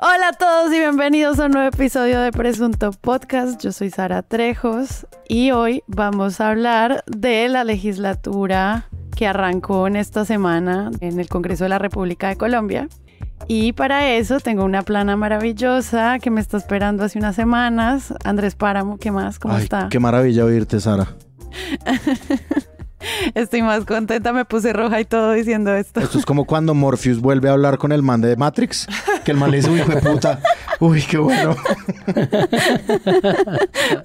Hola a todos y bienvenidos a un nuevo episodio de Presunto Podcast. Yo soy Sara Trejos y hoy vamos a hablar de la legislatura que arrancó en esta semana en el Congreso de la República de Colombia. Y para eso tengo una plana maravillosa que me está esperando hace unas semanas. Andrés Páramo, ¿qué más? ¿Cómo está? Qué maravilla oírte, Sara. Estoy más contenta, me puse roja y todo diciendo esto. Esto es como cuando Morpheus vuelve a hablar con el man de Matrix, que el man le dice, uy, hijo de puta, uy, qué bueno.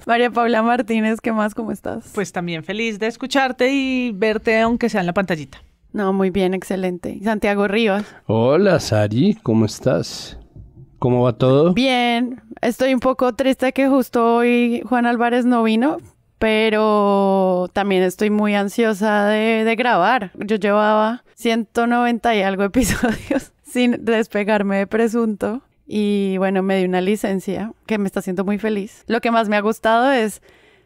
María Paula Martínez, ¿qué más? ¿Cómo estás? Pues también feliz de escucharte y verte aunque sea en la pantallita. No, muy bien, excelente. ¿Y Santiago Rivas? Hola, Sari, ¿cómo estás? ¿Cómo va todo? Bien, estoy un poco triste que justo hoy Juan Álvarez no vino, pero también estoy muy ansiosa de grabar. Yo llevaba 190 y algo episodios sin despegarme de Presunto y bueno, me di una licencia que me está haciendo muy feliz. Lo que más me ha gustado es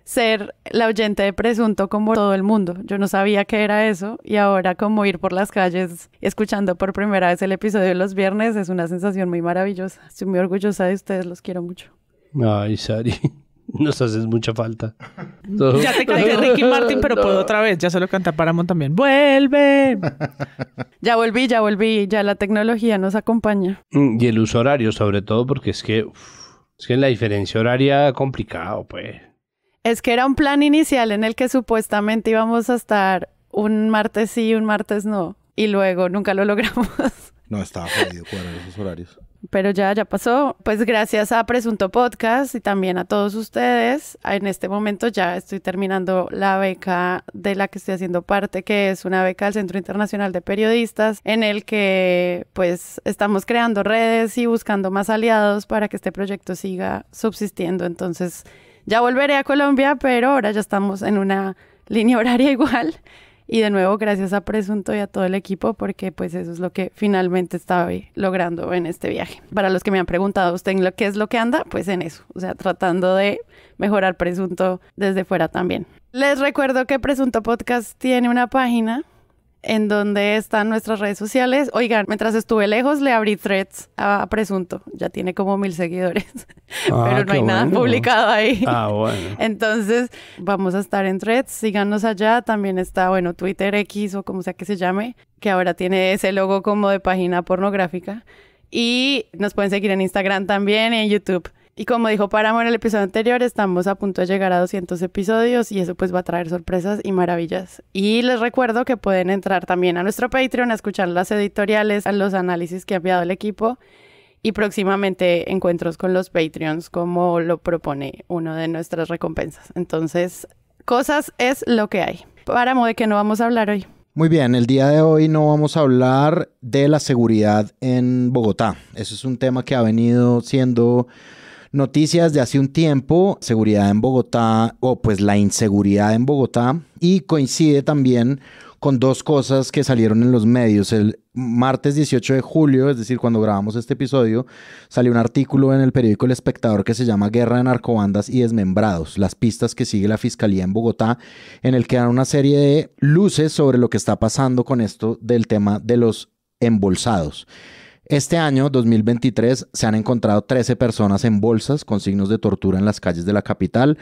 ser la oyente de Presunto como todo el mundo. Yo no sabía qué era eso y ahora como ir por las calles escuchando por primera vez el episodio de los viernes es una sensación muy maravillosa. Estoy muy orgullosa de ustedes, los quiero mucho. Ay, Sari, nos haces mucha falta. Todo. Ya te canté Ricky Martin, pero puedo otra vez. Ya solo canta Paramount también. ¡Vuelve! Ya volví, ya la tecnología nos acompaña. Y el uso horario, sobre todo, porque es que la diferencia horaria complicado, pues. Es que era un plan inicial en el que supuestamente íbamos a estar un martes sí, un martes no. Y luego nunca lo logramos. No, estaba jodido cuadrar esos horarios. Pero ya pasó. Pues gracias a Presunto Podcast y también a todos ustedes. En este momento ya estoy terminando la beca de la que estoy haciendo parte, que es una beca del Centro Internacional de Periodistas, en el que pues estamos creando redes y buscando más aliados para que este proyecto siga subsistiendo. Entonces ya volveré a Colombia, pero ahora ya estamos en una línea horaria igual. Y de nuevo, gracias a Presunto y a todo el equipo, porque pues eso es lo que finalmente estoy logrando en este viaje. Para los que me han preguntado, ¿usted en qué es lo que anda? Pues en eso, o sea, tratando de mejorar Presunto desde fuera también. Les recuerdo que Presunto Podcast tiene una página en donde están nuestras redes sociales. Oigan, mientras estuve lejos le abrí Threads a Presunto. Ya tiene como 1000 seguidores. Pero no hay nada publicado ahí. Bueno. Entonces, vamos a estar en Threads. Síganos allá. También está, Twitter X o como sea que se llame, que ahora tiene ese logo como de página pornográfica. Y nos pueden seguir en Instagram también y en YouTube. Y como dijo Páramo en el episodio anterior, estamos a punto de llegar a 200 episodios y eso pues va a traer sorpresas y maravillas. Y les recuerdo que pueden entrar también a nuestro Patreon a escuchar las editoriales, a los análisis que ha enviado el equipo y próximamente encuentros con los Patreons como lo propone una de nuestras recompensas. Entonces, cosas es lo que hay. Páramo, ¿de qué no vamos a hablar hoy? Muy bien, el día de hoy no vamos a hablar de la seguridad en Bogotá. Eso es un tema que ha venido siendo noticias de hace un tiempo, seguridad en Bogotá, o pues la inseguridad en Bogotá, y coincide también con dos cosas que salieron en los medios. El martes 18 de julio, es decir, cuando grabamos este episodio, salió un artículo en el periódico El Espectador que se llama Guerra de Narcobandas y Desmembrados, las pistas que sigue la Fiscalía en Bogotá, en el que dan una serie de luces sobre lo que está pasando con esto del tema de los embolsados. Este año, 2023, se han encontrado 13 personas en bolsas con signos de tortura en las calles de la capital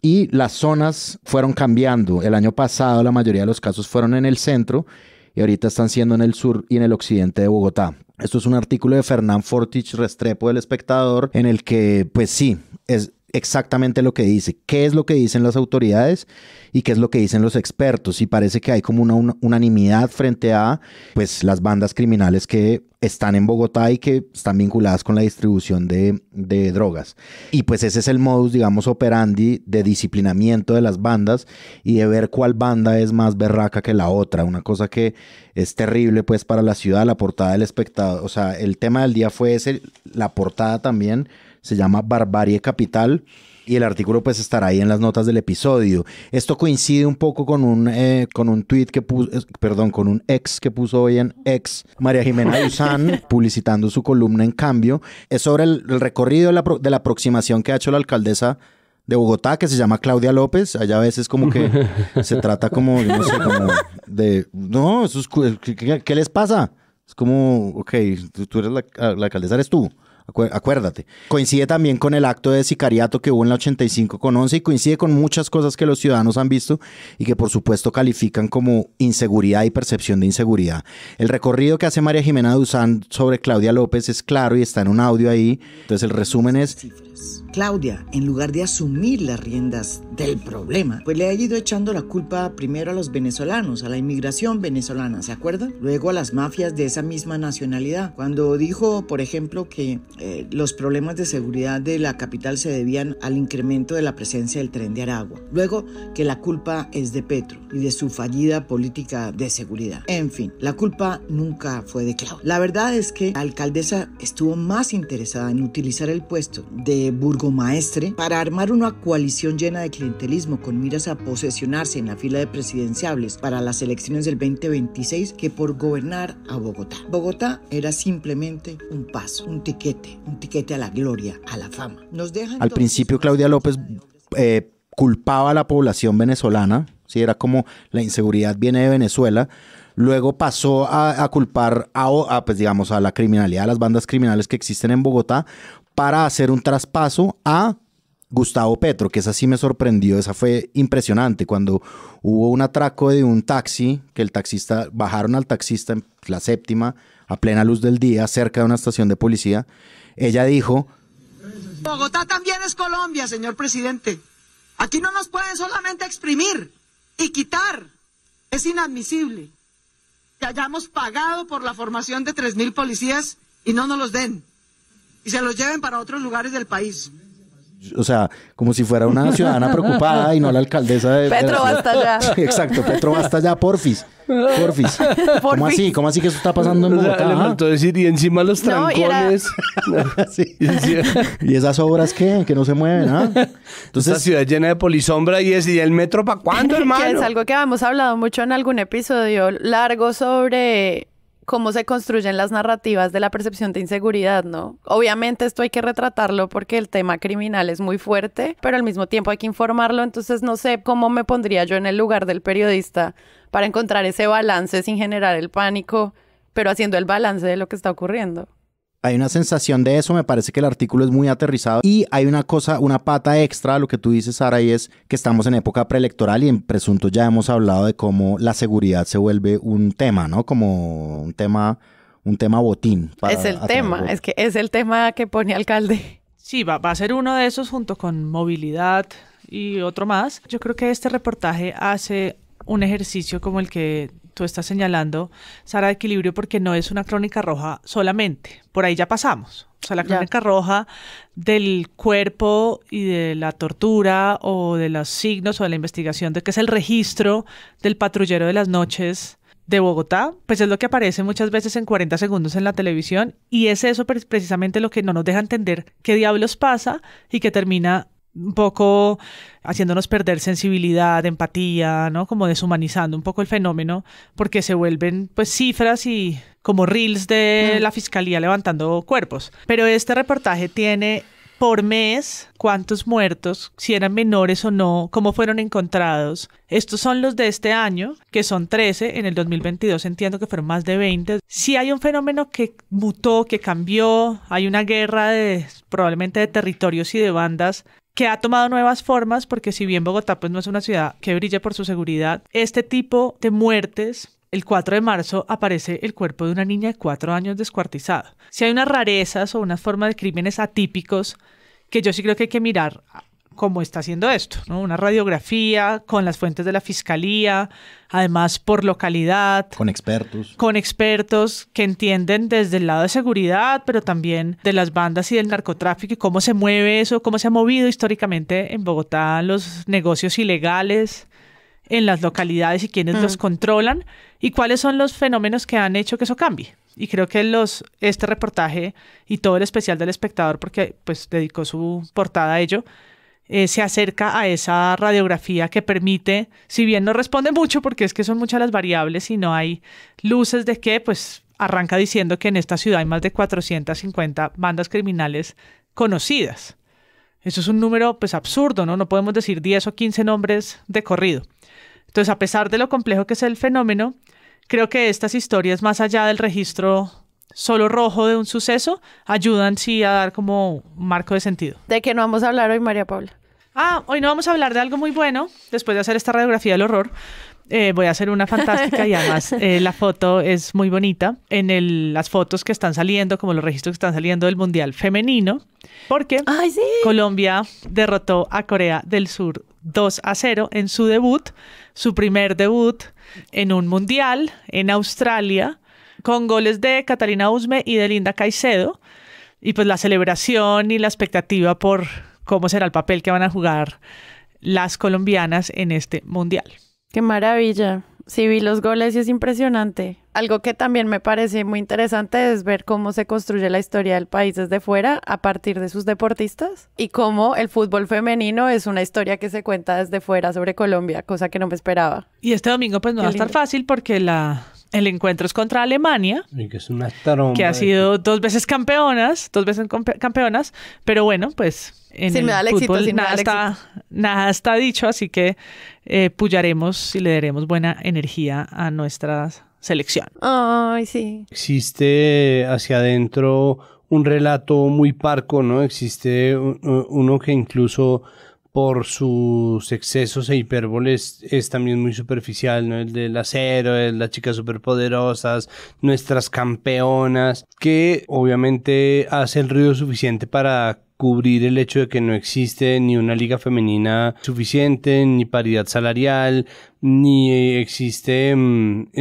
y las zonas fueron cambiando. El año pasado la mayoría de los casos fueron en el centro y ahorita están siendo en el sur y en el occidente de Bogotá. Esto es un artículo de Fernán Fortich Restrepo del Espectador en el que, pues sí, es exactamente lo que dice. ¿Qué es lo que dicen las autoridades y qué es lo que dicen los expertos? Y parece que hay como una unanimidad frente a pues las bandas criminales que están en Bogotá y que están vinculadas con la distribución de drogas. Y pues ese es el modus, digamos, operandi de disciplinamiento de las bandas y de ver cuál banda es más berraca que la otra. Una cosa que es terrible pues para la ciudad, la portada del Espectador. O sea, el tema del día fue ese, la portada también se llama Barbarie Capital. Y el artículo pues estará ahí en las notas del episodio. Esto coincide un poco con un tweet que puso, con un ex que puso hoy en X, María Jimena Duzán, publicitando su columna En Cambio. Es sobre el recorrido de la aproximación que ha hecho la alcaldesa de Bogotá, que se llama Claudia López. Allá a veces como que se trata como, yo no sé, como de, no, eso es, ¿qué les pasa? Es como, ok, tú eres la alcaldesa, eres tú. Acuérdate. Coincide también con el acto de sicariato que hubo en la 85 con 11 y coincide con muchas cosas que los ciudadanos han visto y que por supuesto califican como inseguridad y percepción de inseguridad. El recorrido que hace María Jimena Duzán sobre Claudia López es claro y está en un audio ahí. Entonces el resumen es... Claudia, en lugar de asumir las riendas del problema, pues le ha ido echando la culpa primero a los venezolanos, a la inmigración venezolana, ¿se acuerdan? Luego a las mafias de esa misma nacionalidad. Cuando dijo, por ejemplo, que los problemas de seguridad de la capital se debían al incremento de la presencia del Tren de Aragua. Luego que la culpa es de Petro y de su fallida política de seguridad. En fin, la culpa nunca fue de Claudia. La verdad es que la alcaldesa estuvo más interesada en utilizar el puesto de burgomaestre para armar una coalición llena de clientelismo con miras a posesionarse en la fila de presidenciables para las elecciones del 2026 que por gobernar a Bogotá. Bogotá era simplemente un paso, un tiquete a la gloria, a la fama. Al principio Claudia López culpaba a la población venezolana, ¿sí? Era como la inseguridad viene de Venezuela. Luego pasó a culpar pues digamos, a la criminalidad, a las bandas criminales que existen en Bogotá, para hacer un traspaso a Gustavo Petro, que esa sí me sorprendió, esa fue impresionante. Cuando hubo un atraco de un taxi, que bajaron al taxista en la séptima, a plena luz del día, cerca de una estación de policía, ella dijo: Bogotá también es Colombia, señor presidente. Aquí no nos pueden solamente exprimir y quitar. Es inadmisible que hayamos pagado por la formación de 3.000 policías y no nos los den. Y se los lleven para otros lugares del país. O sea, como si fuera una ciudadana preocupada y no la alcaldesa de... Petro, basta ya. Exacto, Petro, basta ya, porfis. ¿Cómo así? ¿Cómo así que eso está pasando en Bogotá? Le faltó decir, y encima los trancones. Sí. ¿Y esas obras qué? Que no se mueven, ¿ah? Entonces, esta ciudad llena de polisombra y el metro, ¿para cuándo, hermano? Que es algo que hemos hablado mucho en algún episodio largo sobre cómo se construyen las narrativas de la percepción de inseguridad, ¿no? Obviamente esto hay que retratarlo porque el tema criminal es muy fuerte, pero al mismo tiempo hay que informarlo, entonces no sé cómo me pondría yo en el lugar del periodista para encontrar ese balance sin generar el pánico, pero haciendo el balance de lo que está ocurriendo. Hay una sensación de eso, me parece que el artículo es muy aterrizado y hay una pata extra a lo que tú dices, Sara, y es que estamos en época preelectoral y en Presunto ya hemos hablado de cómo la seguridad se vuelve un tema, ¿no? Como un tema botín. Es el tema, es que es el tema que pone alcalde. Sí, va a ser uno de esos junto con movilidad y otro más. Yo creo que este reportaje hace un ejercicio como el que tú estás señalando, Sara, de equilibrio, porque no es una crónica roja solamente. Por ahí ya pasamos. O sea, la crónica roja del cuerpo y de la tortura o de los signos o de la investigación de que es el registro del patrullero de las noches de Bogotá, pues es lo que aparece muchas veces en 40 segundos en la televisión y es eso precisamente lo que no nos deja entender qué diablos pasa y que termina un poco haciéndonos perder sensibilidad, empatía, ¿no? Como deshumanizando un poco el fenómeno, porque se vuelven pues cifras y como reels de la fiscalía levantando cuerpos. Pero este reportaje tiene por mes cuántos muertos, si eran menores o no, cómo fueron encontrados. Estos son los de este año, que son 13, en el 2022 entiendo que fueron más de 20. Sí hay un fenómeno que mutó, que cambió, hay una guerra probablemente de territorios y de bandas que ha tomado nuevas formas, porque si bien Bogotá pues no es una ciudad que brille por su seguridad, este tipo de muertes, el 4 de marzo aparece el cuerpo de una niña de 4 años descuartizado. Si hay unas rarezas o unas formas de crímenes atípicos que yo sí creo que hay que mirar cómo está haciendo esto, ¿no? Una radiografía con las fuentes de la fiscalía, además por localidad. Con expertos. Con expertos que entienden desde el lado de seguridad, pero también de las bandas y del narcotráfico y cómo se mueve eso, cómo se ha movido históricamente en Bogotá los negocios ilegales en las localidades y quiénes los controlan y cuáles son los fenómenos que han hecho que eso cambie. Y creo que este reportaje y todo el especial del Espectador, porque pues dedicó su portada a ello, se acerca a esa radiografía que permite, si bien no responde mucho porque es que son muchas las variables y no hay luces de que, pues arranca diciendo que en esta ciudad hay más de 450 bandas criminales conocidas. Eso es un número pues absurdo, ¿no? No podemos decir 10 o 15 nombres de corrido. Entonces, a pesar de lo complejo que es el fenómeno, creo que estas historias, más allá del registro solo rojo de un suceso, ayudan sí a dar como un marco de sentido. ¿De qué no vamos a hablar hoy, María Paula? Hoy no vamos a hablar de algo muy bueno. Después de hacer esta radiografía del horror, voy a hacer una fantástica y además la foto es muy bonita. Las fotos que están saliendo, como los registros que están saliendo del Mundial Femenino, porque ¡Ay, sí! Colombia derrotó a Corea del Sur 2-0 en su debut, su primer debut en un Mundial en Australia, con goles de Catalina Usme y de Linda Caicedo. Y pues la celebración y la expectativa por cómo será el papel que van a jugar las colombianas en este Mundial. ¡Qué maravilla! Sí, vi los goles y es impresionante. Algo que también me parece muy interesante es ver cómo se construye la historia del país desde fuera a partir de sus deportistas y cómo el fútbol femenino es una historia que se cuenta desde fuera sobre Colombia, cosa que no me esperaba. Y este domingo pues no va a estar fácil porque el encuentro es contra Alemania, que es una tromba, que ha sido dos veces campeonas, pero bueno, pues en sin el fútbol nada está dicho, así que puyaremos y le daremos buena energía a nuestra selección. Ay, sí. Existe hacia adentro un relato muy parco, ¿no? Existe uno que incluso por sus excesos e hipérboles es también muy superficial, ¿no? El del acero, las chicas superpoderosas, nuestras campeonas, que obviamente hace el ruido suficiente para cubrir el hecho de que no existe ni una liga femenina suficiente, ni paridad salarial, ni existe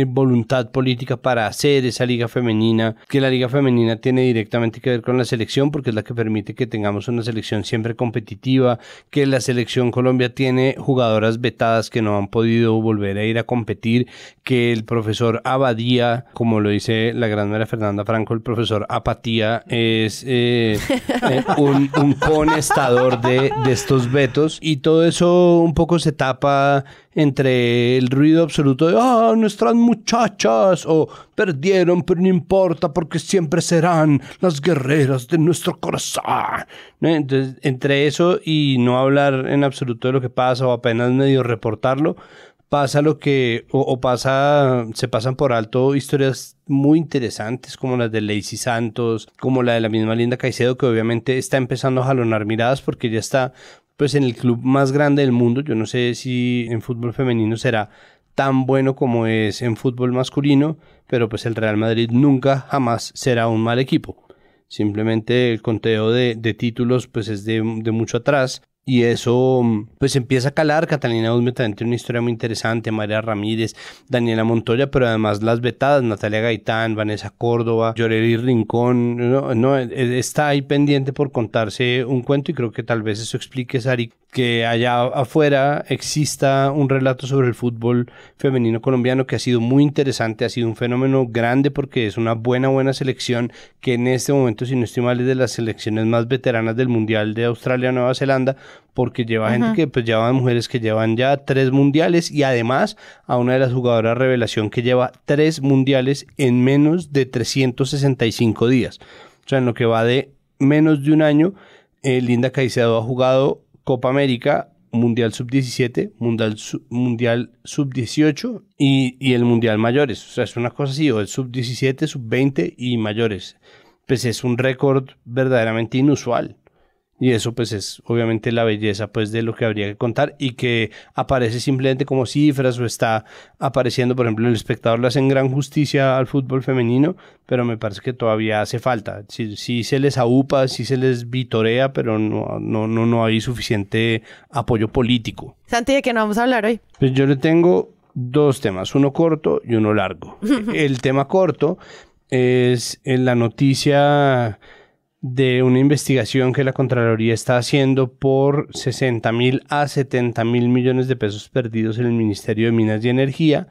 voluntad política para hacer esa liga femenina, que la liga femenina tiene directamente que ver con la selección porque es la que permite que tengamos una selección siempre competitiva, que la selección Colombia tiene jugadoras vetadas que no han podido volver a ir a competir, que el profesor Abadía, como lo dice la gran María Fernanda Franco, el profesor Apatía es un conestador de estos vetos, y todo eso un poco se tapa entre el ruido absoluto de nuestras muchachas, o perdieron pero no importa porque siempre serán las guerreras de nuestro corazón, ¿no? Entonces, entre eso y no hablar en absoluto de lo que pasa o apenas medio reportarlo, pasa lo que, se pasan por alto historias muy interesantes como las de Lacey Santos, como la de la misma Linda Caicedo, que obviamente está empezando a jalonar miradas porque ya está pues en el club más grande del mundo. Yo no sé si en fútbol femenino será tan bueno como es en fútbol masculino, pero pues el Real Madrid nunca jamás será un mal equipo. Simplemente el conteo de títulos pues es de mucho atrás. Y eso pues empieza a calar. Catalina Usme también tiene una historia muy interesante, María Ramírez, Daniela Montoya, pero además las vetadas, Natalia Gaitán, Vanessa Córdoba, Yoreli Rincón, no, está ahí pendiente por contarse un cuento, y creo que tal vez eso explique, Sari, que allá afuera exista un relato sobre el fútbol femenino colombiano que ha sido muy interesante, ha sido un fenómeno grande porque es una buena selección que en este momento, si no estoy mal, es de las selecciones más veteranas del Mundial de Australia-Nueva Zelanda, porque lleva gente que pues lleva mujeres que llevan ya 3 mundiales, y además a una de las jugadoras revelación que lleva 3 mundiales en menos de 365 días. O sea, en lo que va de menos de un año, Linda Caicedo ha jugado Copa América, Mundial Sub-17, Mundial Sub-18 y el Mundial Mayores. O sea, es una cosa así, o el Sub-17, Sub-20 y Mayores. Pues es un récord verdaderamente inusual. Y eso pues es obviamente la belleza pues de lo que habría que contar, y que aparece simplemente como cifras, o está apareciendo, por ejemplo, El Espectador le hacen gran justicia al fútbol femenino, pero me parece que todavía hace falta. Sí se les aupa, sí se les vitorea, pero no hay suficiente apoyo político. Santi, ¿de qué no vamos a hablar hoy? Pues yo le tengo 2 temas, uno corto y uno largo. El tema corto es en la noticia de una investigación que la Contraloría está haciendo por 60.000 a 70.000 millones de pesos perdidos en el Ministerio de Minas y Energía,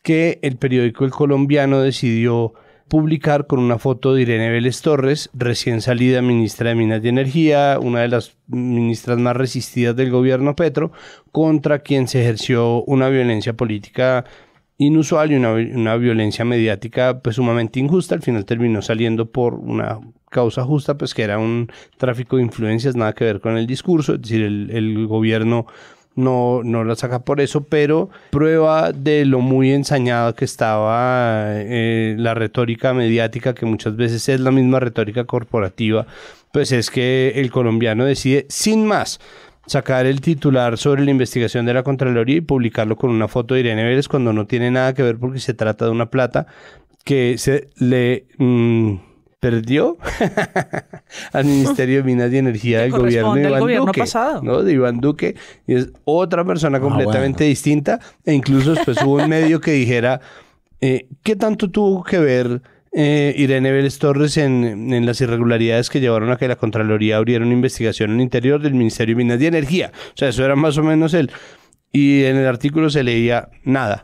que el periódico El Colombiano decidió publicar con una foto de Irene Vélez Torres, recién salida ministra de Minas y Energía, una de las ministras más resistidas del gobierno Petro, contra quien se ejerció una violencia política inusual y una violencia mediática pues sumamente injusta. Al final terminó saliendo por una causa justa, pues que era un tráfico de influencias, nada que ver con el discurso. Es decir, el gobierno no la saca por eso, pero prueba de lo muy ensañada que estaba la retórica mediática, que muchas veces es la misma retórica corporativa, pues es que el colombiano decide sin más sacar el titular sobre la investigación de la Contraloría y publicarlo con una foto de Irene Vélez cuando no tiene nada que ver, porque se trata de una plata que se le perdió al Ministerio de Minas y Energía del gobierno de Iván Duque, ¿no? De Iván Duque, y es otra persona completamente distinta, e incluso después hubo un medio que dijera ¿qué tanto tuvo que ver Irene Vélez Torres en las irregularidades que llevaron a que la Contraloría abriera una investigación en el interior del Ministerio de Minas y Energía? O sea, eso era más o menos él. Y en el artículo se leía nada.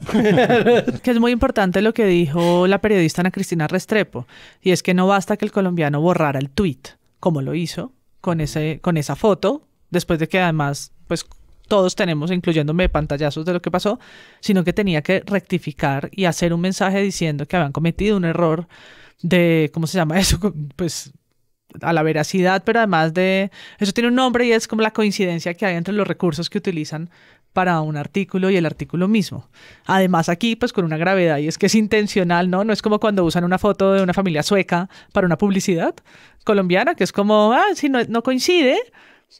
Que es muy importante lo que dijo la periodista Ana Cristina Restrepo, y es que no basta que el colombiano borrara el tuit, como lo hizo con esa foto, después de que además, pues todos tenemos, incluyéndome, pantallazos de lo que pasó, sino que tenía que rectificar y hacer un mensaje diciendo que habían cometido un error de, ¿cómo se llama eso? Pues a la veracidad, pero además de... Eso tiene un nombre y es como la coincidencia que hay entre los recursos que utilizan para un artículo y el artículo mismo. Además aquí, pues con una gravedad, y es que es intencional, ¿no? No es como cuando usan una foto de una familia sueca para una publicidad colombiana, que es como, sí, no coincide,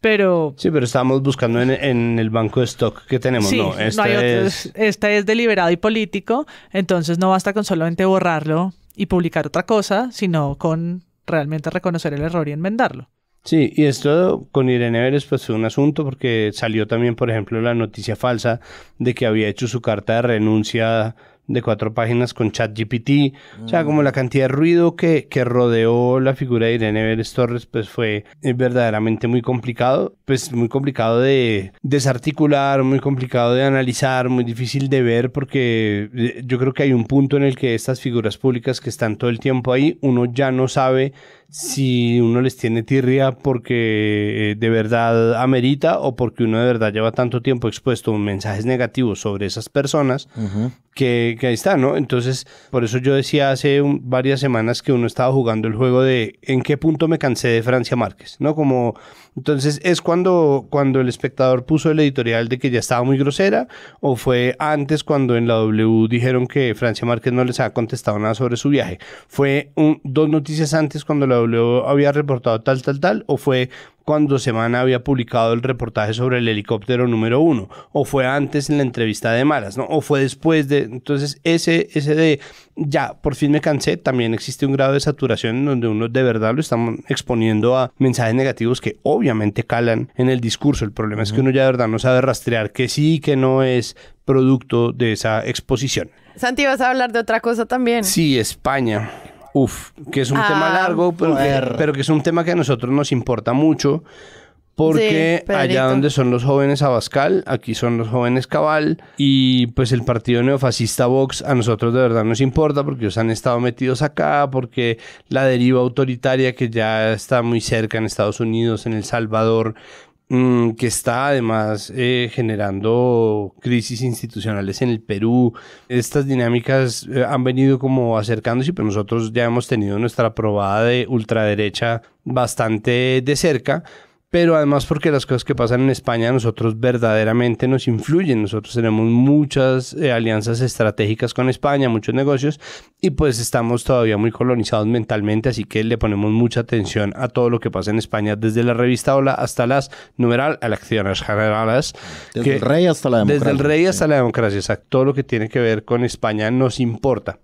pero... Sí, pero estamos buscando en el banco de stock que tenemos, sí, ¿no? Este es deliberado y político, entonces no basta con solamente borrarlo y publicar otra cosa, sino con realmente reconocer el error y enmendarlo. Sí, y esto con Irene Vélez pues fue un asunto porque salió también, por ejemplo, la noticia falsa de que había hecho su carta de renuncia de 4 páginas con ChatGPT. O sea, como la cantidad de ruido que rodeó la figura de Irene Vélez Torres, pues fue verdaderamente muy complicado. Pues muy complicado de desarticular, muy complicado de analizar, muy difícil de ver, porque yo creo que hay un punto en el que estas figuras públicas que están todo el tiempo ahí, uno ya no sabe si uno les tiene tirria porque de verdad amerita o porque uno de verdad lleva tanto tiempo expuesto a mensajes negativos sobre esas personas que ahí está, ¿no? Entonces, por eso yo decía hace varias semanas que uno estaba jugando el juego de en qué punto me cansé de Francia Márquez, ¿no? Como, entonces, ¿es cuando el Espectador puso el editorial de que ya estaba muy grosera, o fue antes cuando en la W dijeron que Francia Márquez no les había contestado nada sobre su viaje? ¿Fue 2 noticias antes cuando la W había reportado tal, o fue cuando Semana había publicado el reportaje sobre el helicóptero número 1, o fue antes en la entrevista de Malas, ¿no? O fue después de... Entonces, ese de ya, por fin me cansé, también existe un grado de saturación en donde uno de verdad lo están exponiendo a mensajes negativos que obviamente calan en el discurso. El problema es que uno ya de verdad no sabe rastrear que sí y que no es producto de esa exposición. Santi, ¿vas a hablar de otra cosa también? Sí, España. Que es un tema largo, pero que es un tema que a nosotros nos importa mucho, porque sí, allá donde son los jóvenes Abascal, aquí son los jóvenes Cabal, y pues el partido neofascista Vox a nosotros de verdad nos importa porque ellos han estado metidos acá, porque la deriva autoritaria que ya está muy cerca en Estados Unidos, en El Salvador, que está además generando crisis institucionales en el Perú. Estas dinámicas han venido como acercándose, pero nosotros ya hemos tenido nuestra probada de ultraderecha bastante de cerca, pero además porque las cosas que pasan en España a nosotros verdaderamente nos influyen. Nosotros tenemos muchas alianzas estratégicas con España, muchos negocios, y pues estamos todavía muy colonizados mentalmente, así que le ponemos mucha atención a todo lo que pasa en España, desde la revista Hola hasta las elecciones generales. Desde el rey hasta la democracia. Desde el rey hasta la democracia, exacto. Todo lo que tiene que ver con España nos importa.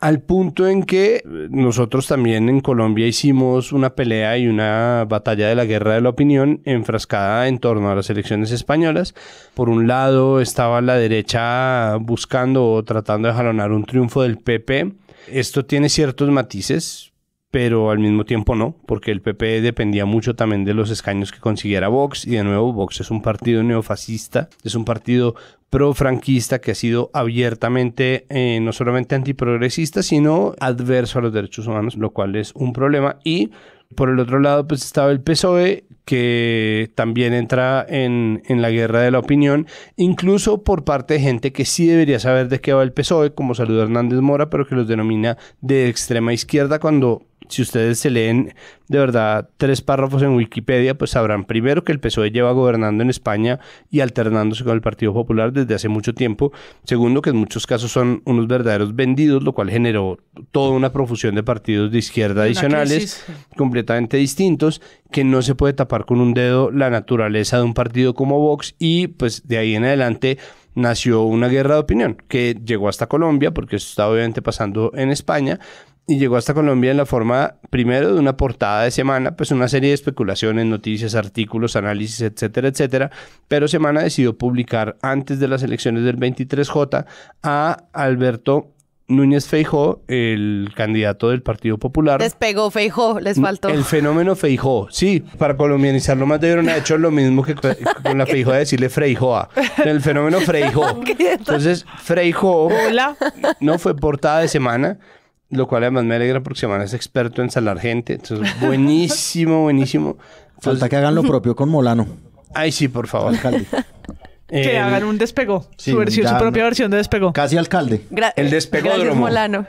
Al punto en que nosotros también en Colombia hicimos una pelea y una batalla de la guerra de la opinión enfrascada en torno a las elecciones españolas. Por un lado estaba la derecha buscando o tratando de jalonar un triunfo del PP. Esto tiene ciertos matices, pero al mismo tiempo no, porque el PP dependía mucho también de los escaños que consiguiera Vox, y de nuevo Vox es un partido neofascista, es un partido profranquista que ha sido abiertamente no solamente antiprogresista, sino adverso a los derechos humanos, lo cual es un problema. Y por el otro lado pues estaba el PSOE, que también entra en la guerra de la opinión, incluso por parte de gente que sí debería saber de qué va el PSOE, como Salud Hernández Mora, pero que los denomina de extrema izquierda cuando si ustedes se leen de verdad 3 párrafos en Wikipedia, pues sabrán primero que el PSOE lleva gobernando en España y alternándose con el Partido Popular desde hace mucho tiempo. Segundo, que en muchos casos son unos verdaderos vendidos, lo cual generó toda una profusión de partidos de izquierda adicionales, completamente distintos, que no se puede tapar con un dedo la naturaleza de un partido como Vox, y pues de ahí en adelante nació una guerra de opinión que llegó hasta Colombia, porque eso está obviamente pasando en España, y llegó hasta Colombia en la forma, primero, de una portada de Semana, pues una serie de especulaciones, noticias, artículos, análisis, etcétera, etcétera. Pero Semana decidió publicar antes de las elecciones del 23J a Alberto Núñez Feijóo, el candidato del Partido Popular. Despegó Feijóo, les faltó. El fenómeno Feijóo, sí, para colombianizarlo más debieron haber hecho lo mismo que con la Feijóo de decirle Freijoa. El fenómeno Freijóo. Entonces, Freijóo no fue portada de Semana, lo cual además me alegra porque Semana es experto en salar gente. Entonces, buenísimo, buenísimo. Entonces, falta que hagan lo propio con Molano. Ay, sí, por favor. Alcalde. Que hagan un Despegó. Sí, su propia versión de Despegó. Casi alcalde. El despegódromo. Gracias, Molano.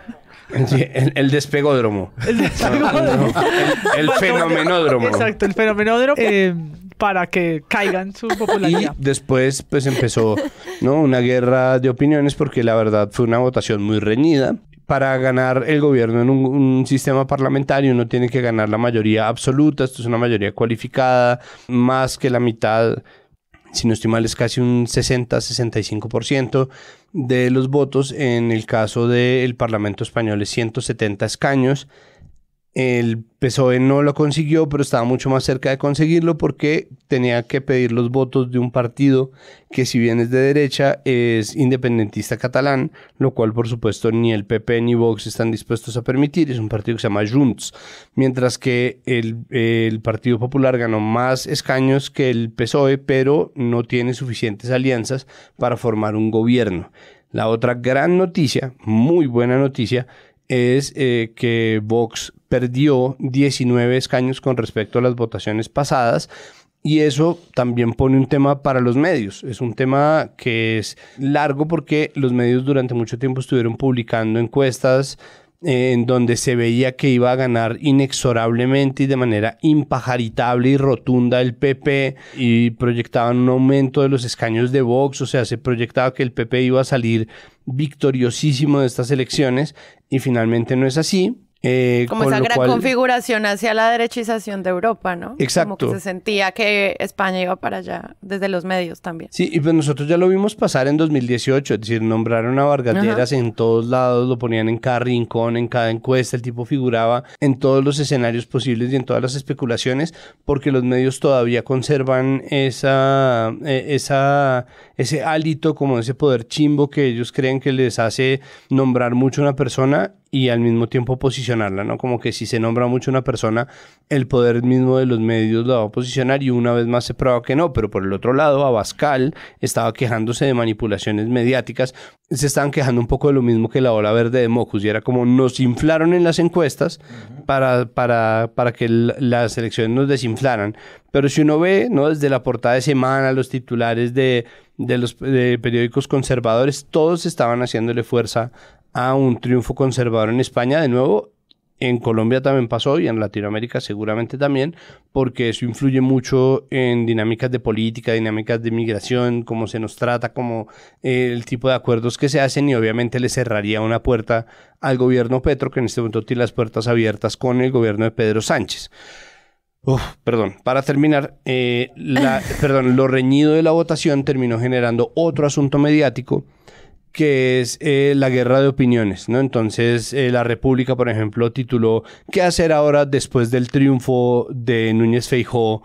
Sí, el despegódromo. El fenomenódromo. Exacto, el fenomenódromo. Para que caigan su popularidad. Y después pues empezó, ¿no?, una guerra de opiniones, porque la verdad fue una votación muy reñida. Para ganar el gobierno en un sistema parlamentario uno tiene que ganar la mayoría absoluta. Esto es una mayoría cualificada, más que la mitad, si no estoy mal, es casi un 60-65% de los votos. En el caso del Parlamento español es 170 escaños. El PSOE no lo consiguió, pero estaba mucho más cerca de conseguirlo porque tenía que pedir los votos de un partido que, si bien es de derecha, es independentista catalán, lo cual por supuesto ni el PP ni Vox están dispuestos a permitir. Es un partido que se llama Junts, mientras que el Partido Popular ganó más escaños que el PSOE, pero no tiene suficientes alianzas para formar un gobierno. La otra gran noticia, muy buena noticia, es que Vox perdió 19 escaños con respecto a las votaciones pasadas, y eso también pone un tema para los medios. Es un tema que es largo porque los medios durante mucho tiempo estuvieron publicando encuestas en donde se veía que iba a ganar inexorablemente y de manera impajaritable y rotunda el PP, y proyectaban un aumento de los escaños de Vox. O sea, se proyectaba que el PP iba a salir victoriosísimo de estas elecciones, y finalmente no es así. Como esa gran configuración hacia la derechización de Europa, ¿no? Exacto. Como que se sentía que España iba para allá, desde los medios también. Sí, y pues nosotros ya lo vimos pasar en 2018, es decir, nombraron a Vargas Lleras en todos lados, lo ponían en cada rincón, en cada encuesta, el tipo figuraba en todos los escenarios posibles y en todas las especulaciones, porque los medios todavía conservan ese hálito, como ese poder chimbo que ellos creen que les hace nombrar mucho a una persona y al mismo tiempo posicionarla, ¿no? Como que si se nombra mucho una persona, el poder mismo de los medios la va a posicionar, y una vez más se prueba que no. Pero por el otro lado, Abascal estaba quejándose de manipulaciones mediáticas. Se estaban quejando un poco de lo mismo que la ola verde de Mocus, y era como nos inflaron en las encuestas para que las elecciones nos desinflaran. Pero si uno ve, ¿no?, desde la portada de Semana, los titulares de los periódicos conservadores, todos estaban haciéndole fuerza a un triunfo conservador en España. De nuevo, en Colombia también pasó, y en Latinoamérica seguramente también, porque eso influye mucho en dinámicas de política, dinámicas de migración, cómo se nos trata, como el tipo de acuerdos que se hacen, y obviamente le cerraría una puerta al gobierno Petro, que en este momento tiene las puertas abiertas con el gobierno de Pedro Sánchez. Para terminar, lo reñido de la votación terminó generando otro asunto mediático, que es la guerra de opiniones, ¿no? Entonces, La República, por ejemplo, tituló ¿qué hacer ahora después del triunfo de Núñez Feijóo?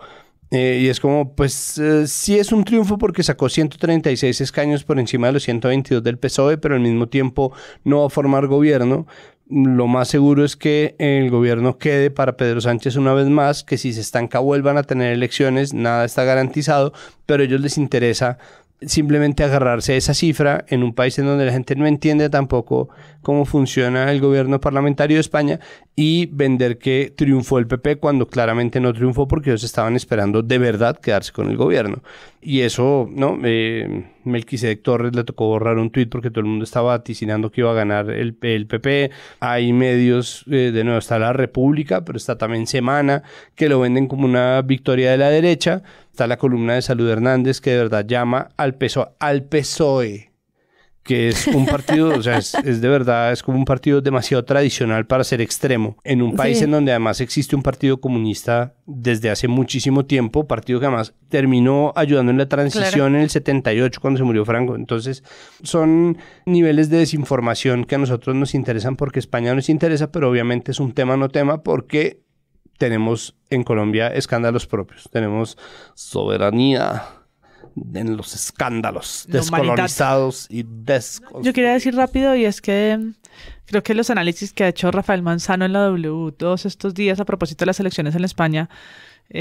Y es como, pues, sí es un triunfo porque sacó 136 escaños por encima de los 122 del PSOE, pero al mismo tiempo no va a formar gobierno. Lo más seguro es que el gobierno quede para Pedro Sánchez una vez más, que si se estanca vuelvan a tener elecciones, nada está garantizado, pero a ellos les interesa simplemente agarrarse a esa cifra en un país en donde la gente no entiende tampoco cómo funciona el gobierno parlamentario de España, y vender que triunfó el PP cuando claramente no triunfó, porque ellos estaban esperando de verdad quedarse con el gobierno. Y eso, ¿no? Melquisedec Torres le tocó borrar un tuit porque todo el mundo estaba vaticinando que iba a ganar el PP. Hay medios, de nuevo está La República, pero está también Semana, que lo venden como una victoria de la derecha. Está la columna de Salud Hernández, que de verdad llama al PSOE, que es un partido, o sea, es de verdad, es como un partido demasiado tradicional para ser extremo. En un país en donde además existe un partido comunista desde hace muchísimo tiempo, partido que además terminó ayudando en la transición en el 78 cuando se murió Franco. Entonces, son niveles de desinformación que a nosotros nos interesan porque España nos interesa, pero obviamente es un tema no tema porque tenemos en Colombia escándalos propios. Tenemos soberanía en los escándalos, descolonizados y Yo quería decir rápido, y es que creo que los análisis que ha hecho Rafael Manzano en la W todos estos días a propósito de las elecciones en España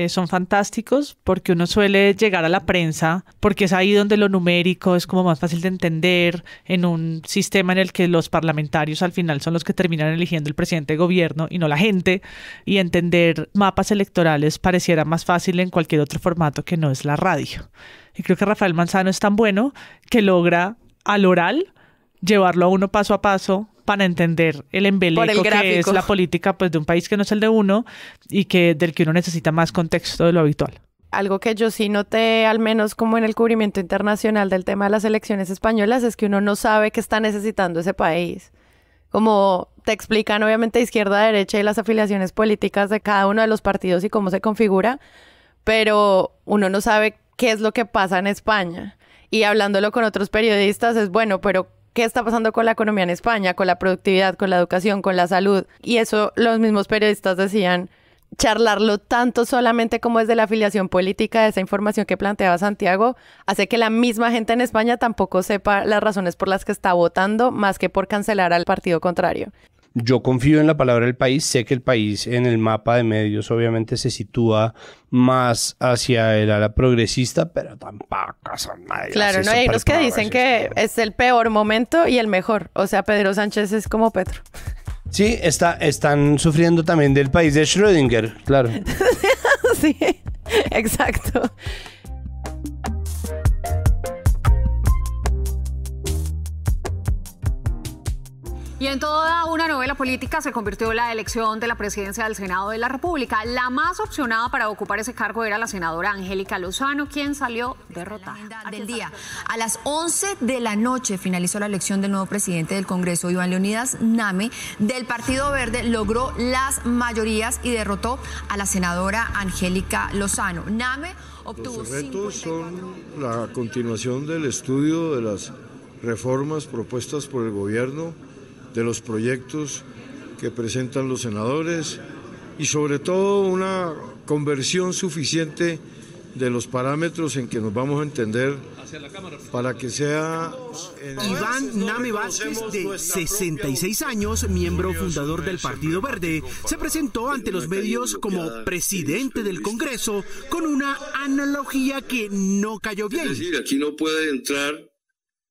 son fantásticos, porque uno suele llegar a la prensa porque es ahí donde lo numérico es como más fácil de entender en un sistema en el que los parlamentarios al final son los que terminan eligiendo el presidente de gobierno y no la gente, y entender mapas electorales pareciera más fácil en cualquier otro formato que no es la radio. Y creo que Rafael Manzano es tan bueno que logra al oral llevarlo a uno paso a paso para entender el embeleco que es la política, pues, de un país que no es el de uno y del que uno necesita más contexto de lo habitual. Algo que yo sí noté, al menos como en el cubrimiento internacional del tema de las elecciones españolas, es que uno no sabe qué está necesitando ese país. Como te explican obviamente izquierda, derecha y las afiliaciones políticas de cada uno de los partidos y cómo se configura, pero uno no sabe qué es lo que pasa en España. Y hablándolo con otros periodistas es, bueno, pero ¿qué está pasando con la economía en España, con la productividad, con la educación, con la salud? Y eso los mismos periodistas decían, charlarlo tanto solamente como desde la afiliación política, de esa información que planteaba Santiago, hace que la misma gente en España tampoco sepa las razones por las que está votando, más que por cancelar al partido contrario. Yo confío en la palabra del país, sé que el país en el mapa de medios obviamente se sitúa más hacia el ala progresista, pero tampoco son nadie. Claro, no hay unos que dicen que es el peor momento y el mejor, o sea, Pedro Sánchez es como Petro. Sí, están sufriendo también del país de Schrödinger, claro. Sí, exacto. Y en toda una novela política se convirtió la elección de la presidencia del Senado de la República. La más opcionada para ocupar ese cargo era la senadora Angélica Lozano, quien salió derrotada. Del día. A las 11 de la noche finalizó la elección del nuevo presidente del Congreso. Iván Leonidas Name, del Partido Verde, logró las mayorías y derrotó a la senadora Angélica Lozano. Name obtuvo Los retos son la continuación del estudio de las reformas propuestas por el gobierno, de los proyectos que presentan los senadores y sobre todo una conversión suficiente de los parámetros en que nos vamos a entender para que sea... Iván Name Vázquez, de 66 años, miembro fundador del Partido Verde, se presentó ante los medios como presidente del Congreso con una analogía que no cayó bien. Es decir, aquí no puede entrar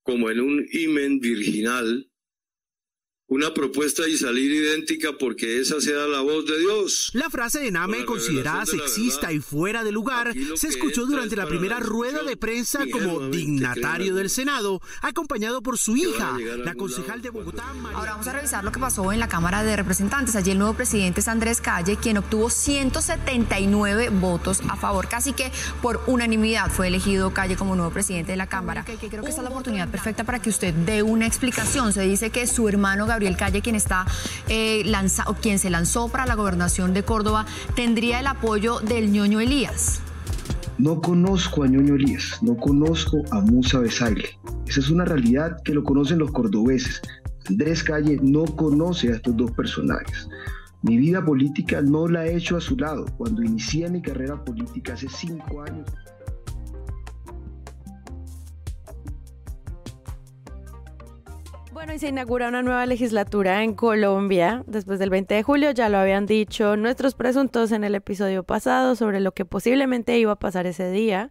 como en un himen virginal una propuesta y salir idéntica porque esa sea la voz de Dios. La frase de Name, considerada sexista y fuera de lugar, se escuchó durante la primera rueda de prensa como dignatario del Senado, acompañado por su hija, la concejal de Bogotá. Ahora vamos a revisar lo que pasó en la Cámara de Representantes. Allí el nuevo presidente es Andrés Calle, quien obtuvo 179 votos a favor. Casi que por unanimidad fue elegido Calle como nuevo presidente de la Cámara. Creo que esta es la oportunidad perfecta para que usted dé una explicación. Se dice que su hermano Gabriel Calle, quien se lanzó para la gobernación de Córdoba, tendría el apoyo del ñoño Elías. No conozco a ñoño Elías, no conozco a Musa Besaile. Esa es una realidad que lo conocen los cordobeses. Andrés Calle no conoce a estos dos personajes. Mi vida política no la he hecho a su lado. Cuando inicié mi carrera política hace 5 años... Bueno, y se inaugura una nueva legislatura en Colombia después del 20 de julio. Ya lo habían dicho nuestros presuntos en el episodio pasado sobre lo que posiblemente iba a pasar ese día,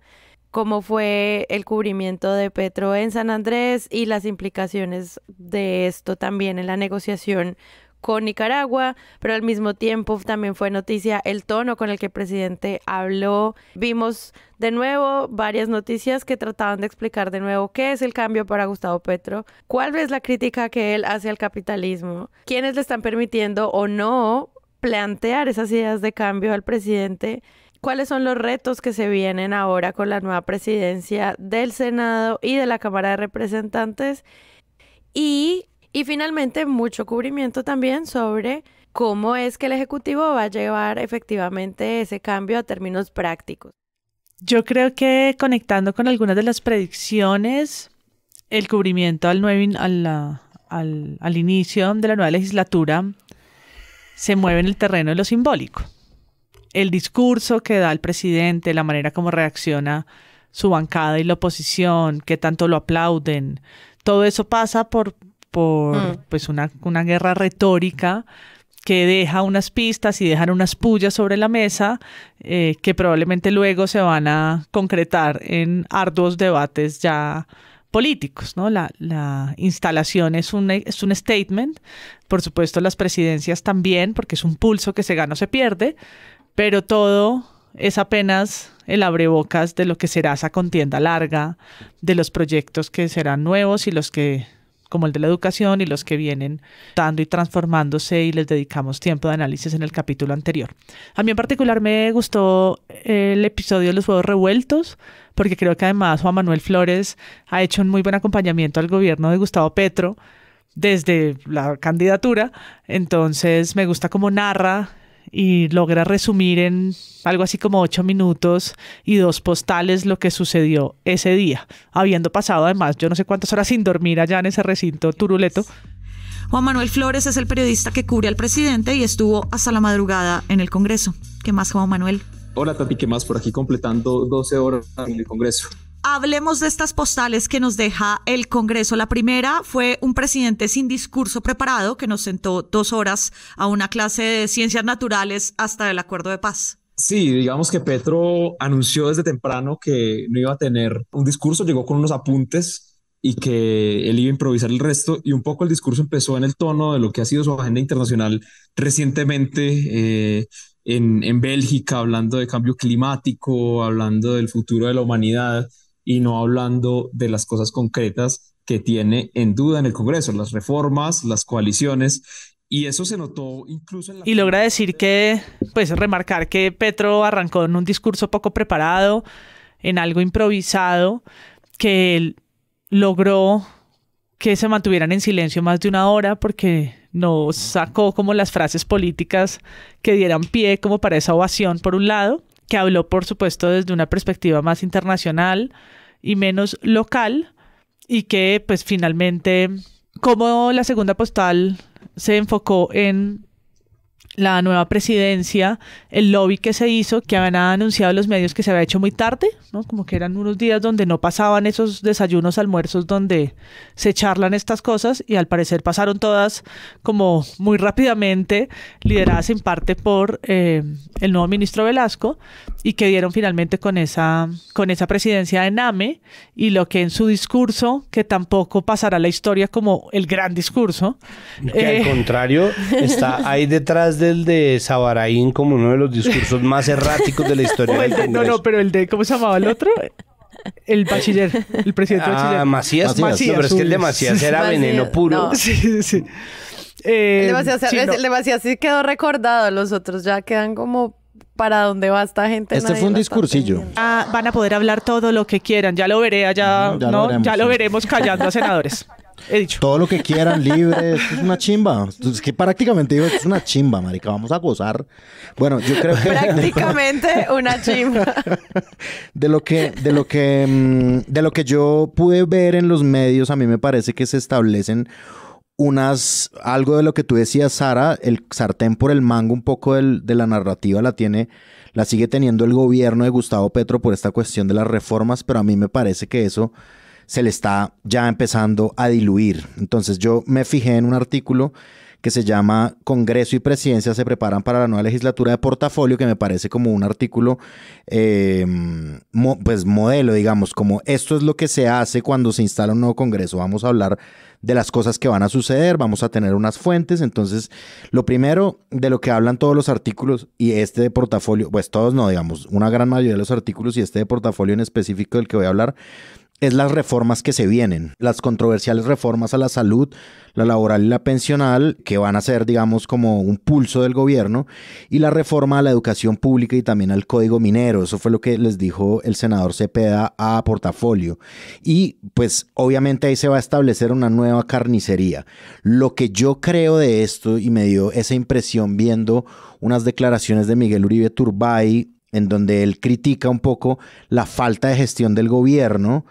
cómo fue el cubrimiento de Petro en San Andrés y las implicaciones de esto también en la negociación con Nicaragua, pero al mismo tiempo también fue noticia el tono con el que el presidente habló. Vimos de nuevo varias noticias que trataban de explicar de nuevo qué es el cambio para Gustavo Petro, cuál es la crítica que él hace al capitalismo, quiénes le están permitiendo o no plantear esas ideas de cambio al presidente, cuáles son los retos que se vienen ahora con la nueva presidencia del Senado y de la Cámara de Representantes y finalmente mucho cubrimiento también sobre cómo es que el Ejecutivo va a llevar efectivamente ese cambio a términos prácticos. Yo creo que conectando con algunas de las predicciones, el cubrimiento al inicio de la nueva legislatura se mueve en el terreno de lo simbólico. El discurso que da el presidente, la manera como reacciona su bancada y la oposición, que tanto lo aplauden, todo eso pasa por pues una guerra retórica que deja unas pistas y dejan unas pullas sobre la mesa que probablemente luego se van a concretar en arduos debates ya políticos, ¿no? La instalación es un statement, por supuesto las presidencias también, porque es un pulso que se gana o se pierde, pero todo es apenas el abrebocas de lo que será esa contienda larga, de los proyectos que serán nuevos y los que, como el de la educación, y los que vienen dando y transformándose y les dedicamos tiempo de análisis en el capítulo anterior. A mí en particular me gustó el episodio de los huevos revueltos, porque creo que además Juan Manuel Flores ha hecho un muy buen acompañamiento al gobierno de Gustavo Petro desde la candidatura. Entonces me gusta cómo narra y logra resumir en algo así como 8 minutos y 2 postales lo que sucedió ese día, habiendo pasado además yo no sé cuántas horas sin dormir allá en ese recinto turuleto. Juan Manuel Flores es el periodista que cubre al presidente y estuvo hasta la madrugada en el Congreso. ¿Qué más, Juan Manuel? Hola Tati, ¿qué más? Por aquí completando 12 horas en el Congreso. Hablemos de estas postales que nos deja el Congreso. La primera fue un presidente sin discurso preparado que nos sentó 2 horas a una clase de ciencias naturales hasta el acuerdo de paz. Sí, digamos que Petro anunció desde temprano que no iba a tener un discurso, llegó con unos apuntes y que él iba a improvisar el resto, y un poco el discurso empezó en el tono de lo que ha sido su agenda internacional recientemente en Bélgica, hablando de cambio climático, hablando del futuro de la humanidad, y no hablando de las cosas concretas que tiene en duda en el Congreso, las reformas, las coaliciones, y eso se notó incluso en la... Y logra decir que, pues remarcar que Petro arrancó en un discurso poco preparado, en algo improvisado, que él logró que se mantuvieran en silencio más de 1 hora porque no sacó como las frases políticas que dieran pie como para esa ovación por un lado, que habló por supuesto desde una perspectiva más internacional y menos local, y que pues finalmente como la segunda postal se enfocó en la nueva presidencia, el lobby que se hizo, que habían anunciado los medios que se había hecho muy tarde, ¿no? Como que eran unos días donde no pasaban esos desayunos, almuerzos donde se charlan estas cosas, y al parecer pasaron todas como muy rápidamente, lideradas en parte por el nuevo ministro Velasco, y que dieron finalmente con esa presidencia de NAME, y lo que en su discurso, que tampoco pasará a la historia como el gran discurso. Que al contrario, está ahí detrás del de Sabaraín como uno de los discursos más erráticos de la historia del Congreso. No, pero el de, ¿cómo se llamaba el otro? El bachiller, el presidente bachiller. Macías. No, pero es que el de Macías era Macías, veneno puro. No. Sí. El de Macías sí quedó recordado, los otros ya quedan como... ¿Para dónde va esta gente? Este fue un discursillo. Van a poder hablar todo lo que quieran. Ya lo veré allá, ya lo veremos callando a senadores. He dicho. Todo lo que quieran, libre. Esto es una chimba. Es que prácticamente digo, esto es una chimba, marica. Vamos a gozar. Bueno, yo creo que... Prácticamente una chimba. De lo que yo pude ver en los medios, a mí me parece que se establecen algo de lo que tú decías, Sara, el sartén por el mango, un poco de la narrativa la sigue teniendo el gobierno de Gustavo Petro por esta cuestión de las reformas, pero a mí me parece que eso se le está ya empezando a diluir. Entonces yo me fijé en un artículo que se llama Congreso y Presidencia se preparan para la nueva legislatura de portafolio, que me parece como un artículo pues modelo, digamos, como esto es lo que se hace cuando se instala un nuevo Congreso. Vamos a hablar de las cosas que van a suceder, vamos a tener unas fuentes. Entonces, lo primero de lo que hablan todos los artículos y este de portafolio, pues todos no, digamos, una gran mayoría de los artículos y este de portafolio en específico del que voy a hablar, es las reformas que se vienen, las controversiales reformas a la salud, la laboral y la pensional, que van a ser, digamos, como un pulso del gobierno, y la reforma a la educación pública y también al código minero. Eso fue lo que les dijo el senador Cepeda a portafolio. Y pues obviamente ahí se va a establecer una nueva carnicería. Lo que yo creo de esto, y me dio esa impresión viendo unas declaraciones de Miguel Uribe Turbay, en donde él critica un poco la falta de gestión del gobierno.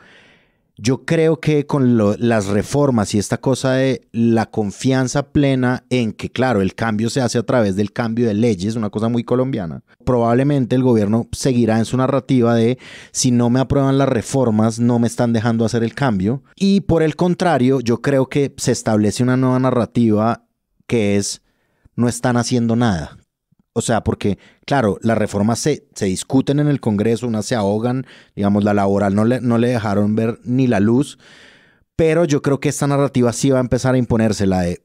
Yo creo que con las reformas y esta cosa de la confianza plena en que, claro, el cambio se hace a través del cambio de leyes, una cosa muy colombiana, probablemente el gobierno seguirá en su narrativa de si no me aprueban las reformas, no me están dejando hacer el cambio. Y por el contrario, yo creo que se establece una nueva narrativa que es no están haciendo nada. O sea, porque, claro, las reformas se discuten en el Congreso, unas se ahogan, digamos, la laboral no le dejaron ver ni la luz, pero yo creo que esta narrativa sí va a empezar a imponerse, la de,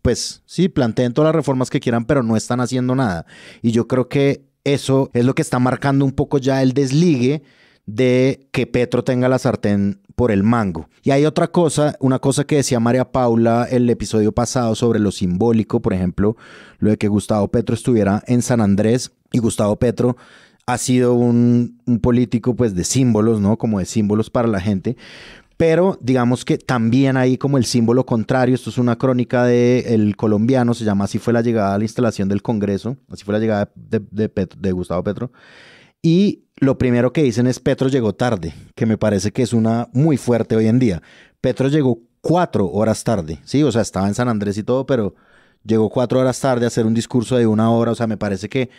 pues, sí, planteen todas las reformas que quieran, pero no están haciendo nada. Y yo creo que eso es lo que está marcando un poco ya el desligue de que Petro tenga la sartén por el mango. Y hay otra cosa, una cosa que decía María Paula el episodio pasado sobre lo simbólico, por ejemplo, lo de que Gustavo Petro estuviera en San Andrés, y Gustavo Petro ha sido un político pues de símbolos, ¿no? Como de símbolos para la gente, pero digamos que también hay como el símbolo contrario. Esto es una crónica del colombiano, se llama Así fue la llegada a la instalación del Congreso, así fue la llegada de Gustavo Petro. Y lo primero que dicen es Petro llegó tarde, que me parece que es una muy fuerte hoy en día. Petro llegó 4 horas tarde, sí, o sea, estaba en San Andrés y todo, pero llegó 4 horas tarde a hacer un discurso de 1 hora. O sea, me parece que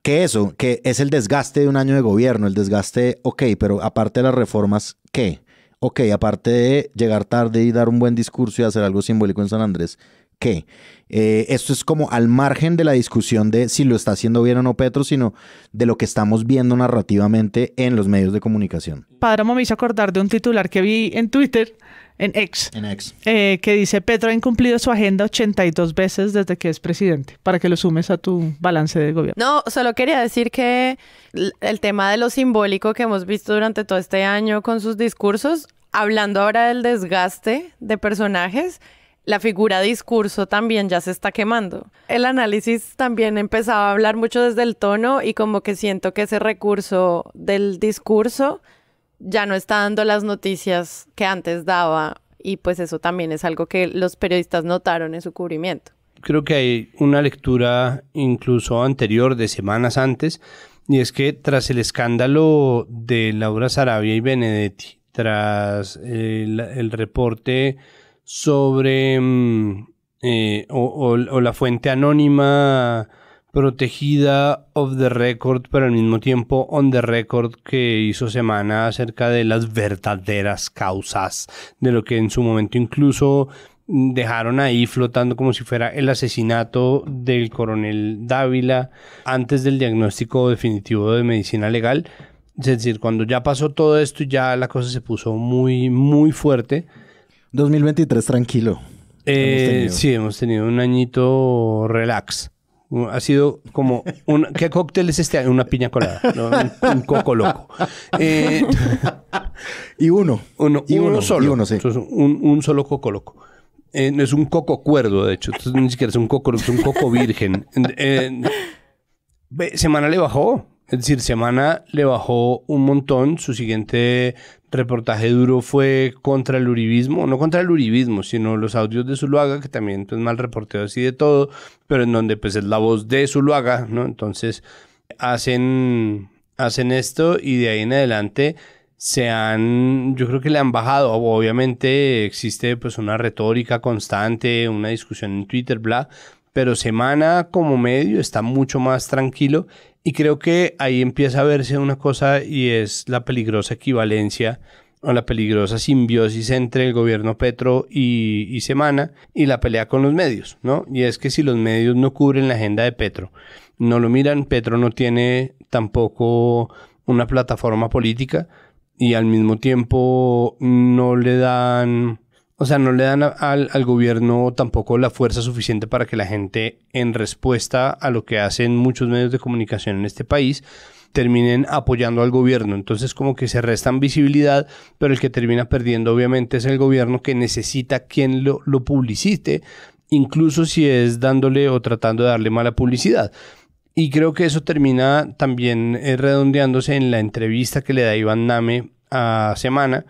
eso, que es el desgaste de un año de gobierno, el desgaste, ok, pero aparte de las reformas, ¿qué? Ok, aparte de llegar tarde y dar un buen discurso y hacer algo simbólico en San Andrés, ¿qué? Esto es como al margen de la discusión de si lo está haciendo bien o no Petro, sino de lo que estamos viendo narrativamente en los medios de comunicación. Páramo me hizo acordar de un titular que vi en Twitter, en X, que dice: Petro ha incumplido su agenda 82 veces desde que es presidente, para que lo sumes a tu balance de gobierno. No, solo quería decir que el tema de lo simbólico que hemos visto durante todo este año con sus discursos, hablando ahora del desgaste de personajes, la figura discurso también ya se está quemando. El análisis también empezaba a hablar mucho desde el tono, y como que siento que ese recurso del discurso ya no está dando las noticias que antes daba, y pues eso también es algo que los periodistas notaron en su cubrimiento. Creo que hay una lectura incluso anterior, de semanas antes, y es que tras el escándalo de Laura Sarabia y Benedetti, tras el reporte sobre o la fuente anónima protegida off the record, pero al mismo tiempo on the record, que hizo Semana acerca de las verdaderas causas de lo que en su momento incluso dejaron ahí flotando como si fuera el asesinato del coronel Dávila antes del diagnóstico definitivo de medicina legal. Es decir, cuando ya pasó todo esto y ya la cosa se puso muy, muy fuerte. 2023 tranquilo. Sí, hemos tenido un añito relax. Ha sido como ¿qué cóctel es este? Una piña colada, ¿no? un coco loco. Y uno solo. Y uno, sí. Entonces, un solo coco loco. No es un coco cuerdo, de hecho. Entonces, ni siquiera es un coco virgen. Semana le bajó. Es decir, Semana le bajó un montón. Su siguiente reportaje duro fue contra el uribismo. No contra el uribismo, sino los audios de Zuluaga, que también pues, mal reporteo así de todo, pero en donde pues es la voz de Zuluaga, ¿no? Entonces hacen esto, y de ahí en adelante yo creo que le han bajado. Obviamente existe pues una retórica constante, una discusión en Twitter, bla, pero Semana como medio está mucho más tranquilo. Y creo que ahí empieza a verse una cosa, y es la peligrosa equivalencia o la peligrosa simbiosis entre el gobierno Petro y Semana y la pelea con los medios, ¿no? Y es que si los medios no cubren la agenda de Petro, no lo miran, Petro no tiene tampoco una plataforma política y al mismo tiempo no le dan al gobierno tampoco la fuerza suficiente para que la gente, en respuesta a lo que hacen muchos medios de comunicación en este país, terminen apoyando al gobierno. Entonces como que se restan visibilidad, pero el que termina perdiendo obviamente es el gobierno, que necesita quien lo publicite, incluso si es dándole o tratando de darle mala publicidad. Y creo que eso termina también redondeándose en la entrevista que le da Iván Name a Semana,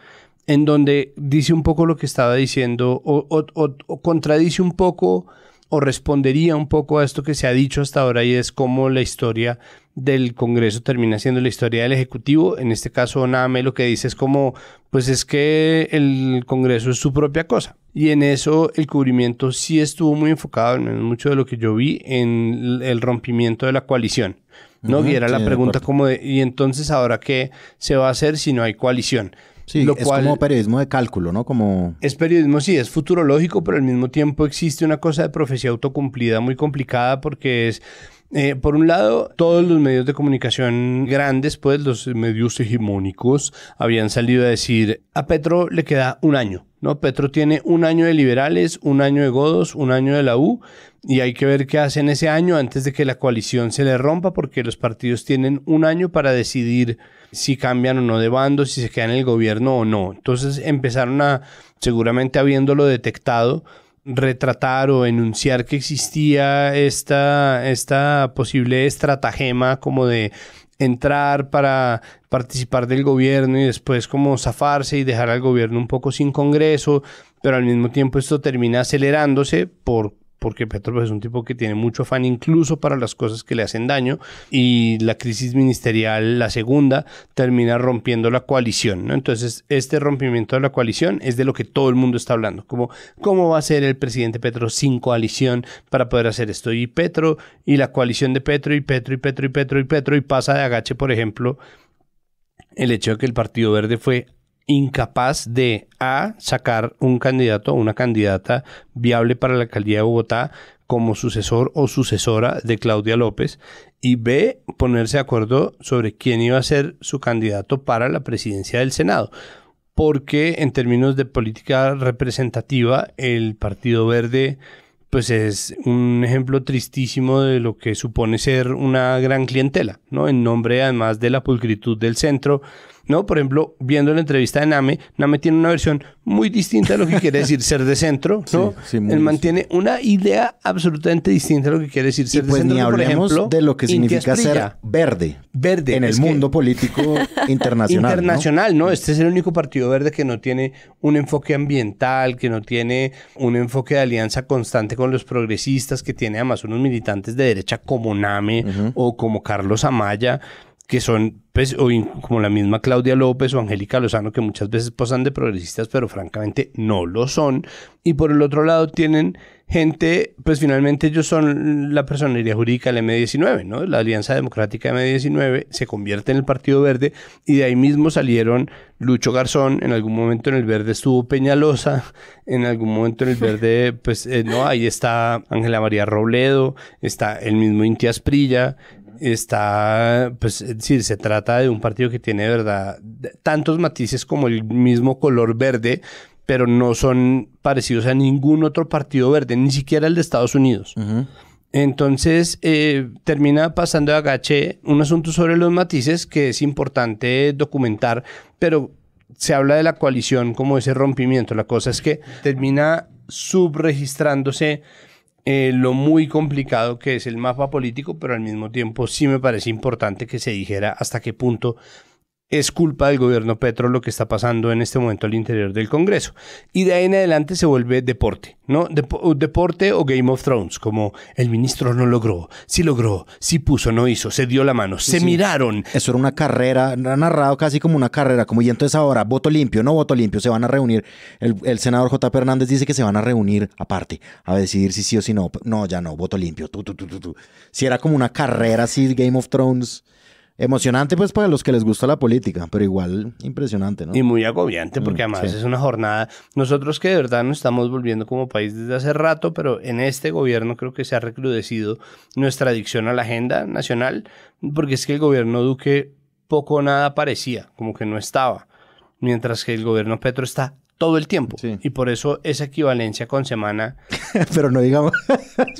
en donde dice un poco lo que estaba diciendo o contradice un poco o respondería un poco a esto que se ha dicho hasta ahora, y es cómo la historia del Congreso termina siendo la historia del Ejecutivo. En este caso, Name lo que dice es como, pues es que el Congreso es su propia cosa. Y en eso el cubrimiento sí estuvo muy enfocado, en mucho de lo que yo vi, en el rompimiento de la coalición, ¿no? Y era la pregunta como de, ¿y entonces ahora qué se va a hacer si no hay coalición? Sí, es como periodismo de cálculo, ¿no? Como... Es periodismo, sí, es futurológico, pero al mismo tiempo existe una cosa de profecía autocumplida muy complicada, porque es, por un lado, todos los medios de comunicación grandes, pues los medios hegemónicos, habían salido a decir, a Petro le queda un año, ¿no? Petro tiene un año de liberales, un año de godos, un año de la U, y hay que ver qué hace en ese año antes de que la coalición se le rompa, porque los partidos tienen un año para decidir si cambian o no de bando, si se quedan en el gobierno o no. Entonces empezaron a, seguramente habiéndolo detectado, retratar o enunciar que existía esta posible estratagema como de entrar para participar del gobierno y después como zafarse y dejar al gobierno un poco sin Congreso, pero al mismo tiempo esto termina acelerándose porque Petro es un tipo que tiene mucho afán incluso para las cosas que le hacen daño, y la crisis ministerial, la segunda, termina rompiendo la coalición, ¿no? Entonces este rompimiento de la coalición es de lo que todo el mundo está hablando, como cómo va a ser el presidente Petro sin coalición para poder hacer esto, y Petro y la coalición de Petro y pasa de agache, por ejemplo, el hecho de que el Partido Verde fue incapaz de sacar un candidato o una candidata viable para la alcaldía de Bogotá como sucesor o sucesora de Claudia López, y B, ponerse de acuerdo sobre quién iba a ser su candidato para la presidencia del Senado, porque en términos de política representativa el Partido Verde pues es un ejemplo tristísimo de lo que supone ser una gran clientela, ¿no? En nombre además de la pulcritud del centro, ¿no? Por ejemplo, viendo la entrevista de Name tiene una versión muy distinta de lo que quiere decir ser de centro, ¿no? Sí, él mantiene una idea absolutamente distinta de lo que quiere decir ser de pues centro. Ni hablemos, por ejemplo, de lo que significa ser verde en el mundo político internacional. ¿no? Este es el único partido verde que no tiene un enfoque ambiental, que no tiene un enfoque de alianza constante con los progresistas, que tiene además unos militantes de derecha como Name o como Carlos Amaya, que son, pues, o como la misma Claudia López o Angélica Lozano, que muchas veces posan de progresistas, pero francamente no lo son. Y por el otro lado tienen gente, pues finalmente ellos son la personería jurídica del M19, ¿no? La Alianza Democrática M19 se convierte en el Partido Verde, y de ahí mismo salieron Lucho Garzón, en algún momento en el Verde estuvo Peñalosa, en algún momento en el Verde, pues, no, ahí está Ángela María Robledo, está el mismo Inti Asprilla, está, pues, es decir, se trata de un partido que tiene de verdad tantos matices como el mismo color verde, pero no son parecidos a ningún otro partido verde, ni siquiera el de Estados Unidos. Entonces termina pasando de agache un asunto sobre los matices que es importante documentar, pero se habla de la coalición como ese rompimiento. La cosa es que termina subregistrándose lo muy complicado que es el mapa político, pero al mismo tiempo sí me parece importante que se dijera hasta qué punto es culpa del gobierno Petro lo que está pasando en este momento al interior del Congreso. Y de ahí en adelante se vuelve deporte, ¿no? Deporte o Game of Thrones, como el ministro no logró, sí puso, no hizo, se dio la mano, se miraron. Eso era una carrera, narrado casi como una carrera, como y entonces ahora, voto limpio, no voto limpio, se van a reunir. El senador J. Hernández dice que se van a reunir aparte, a decidir si sí o si no. No, ya no, voto limpio, tú. Si era como una carrera así, Game of Thrones. Emocionante pues para los que les gusta la política, pero igual impresionante, ¿no? Y muy agobiante porque además es una jornada. Nosotros que de verdad nos estamos volviendo como país desde hace rato, pero en este gobierno creo que se ha recrudecido nuestra adicción a la agenda nacional, porque es que el gobierno Duque poco o nada parecía, como que no estaba, mientras que el gobierno Petro está todo el tiempo. Sí. Y por eso esa equivalencia con semana... Pero no digamos,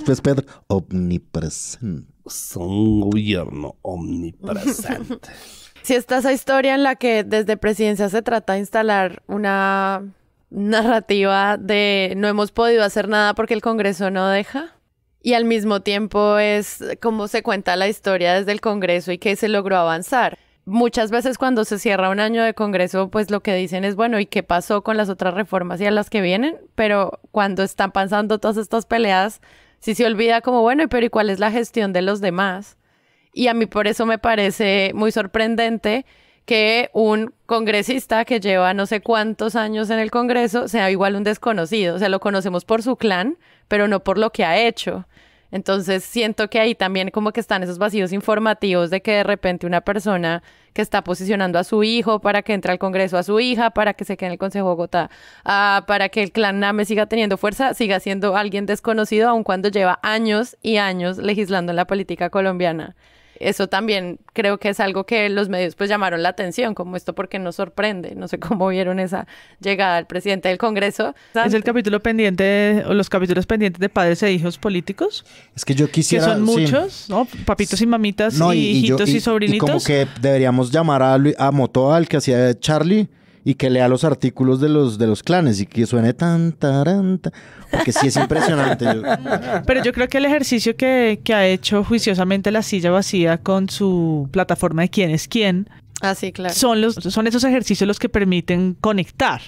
pues Petro, omnipresente. Son un gobierno omnipresente. Si está esa historia en la que desde presidencia se trata de instalar una narrativa de no hemos podido hacer nada porque el Congreso no deja, y al mismo tiempo es como se cuenta la historia desde el Congreso y que se logró avanzar. Muchas veces cuando se cierra un año de Congreso, pues lo que dicen es, bueno, ¿y qué pasó con las otras reformas y a las que vienen? Pero cuando están pasando todas estas peleas, sí se olvida como, bueno, pero ¿y cuál es la gestión de los demás? Y a mí por eso me parece muy sorprendente que un congresista que lleva no sé cuántos años en el Congreso sea igual un desconocido. O sea, lo conocemos por su clan, pero no por lo que ha hecho. Entonces siento que ahí también como que están esos vacíos informativos de que de repente una persona que está posicionando a su hijo para que entre al Congreso, a su hija para que se quede en el Consejo de Bogotá, para que el clan Name siga teniendo fuerza, siga siendo alguien desconocido aun cuando lleva años y años legislando en la política colombiana. Eso también creo que es algo que los medios pues llamaron la atención, como esto porque nos sorprende. No sé cómo vieron esa llegada del presidente del Congreso. Es el capítulo pendiente, o los capítulos pendientes de padres e hijos políticos. Es que yo quisiera... Que son muchos, ¿no? Papitos y mamitas, no, y hijitos y sobrinitos. Y como que deberíamos llamar a Motoa, al que hacía Charlie, y que lea los artículos de los clanes y que suene tan, porque sí es impresionante. Pero yo creo que el ejercicio que ha hecho juiciosamente La Silla Vacía con su plataforma de Quién es Quién, sí, claro, son esos ejercicios los que permiten conectar,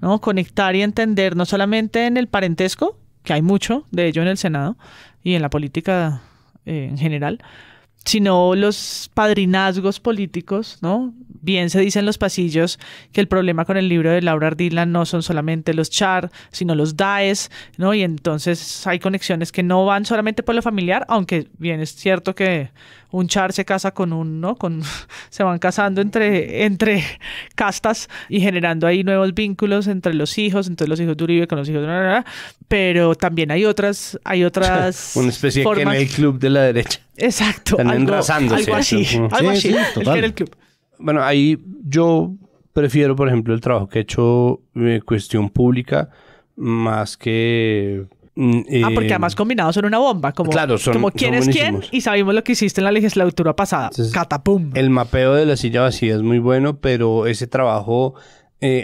¿no? Conectar y entender no solamente en el parentesco, que hay mucho de ello en el Senado y en la política en general, sino los padrinazgos políticos, ¿no? Bien se dice en los pasillos que el problema con el libro de Laura Ardila no son solamente los Char, sino los Daes, ¿no? Y entonces hay conexiones que no van solamente por lo familiar, aunque bien es cierto que un Char se casa con ¿no? Se van casando entre castas y generando ahí nuevos vínculos entre los hijos, entre los hijos de Uribe con los hijos de... Pero también hay otras una especie de que en el club de la derecha. Exacto. Están enrasándose. Algo así. Sí, total. El club. Bueno, ahí yo prefiero, por ejemplo, el trabajo que he hecho Cuestión Pública más que... porque además combinados son una bomba, como, claro, como quién es quién, y sabemos lo que hiciste en la legislatura pasada. Entonces, catapum. El mapeo de La Silla Vacía es muy bueno, pero ese trabajo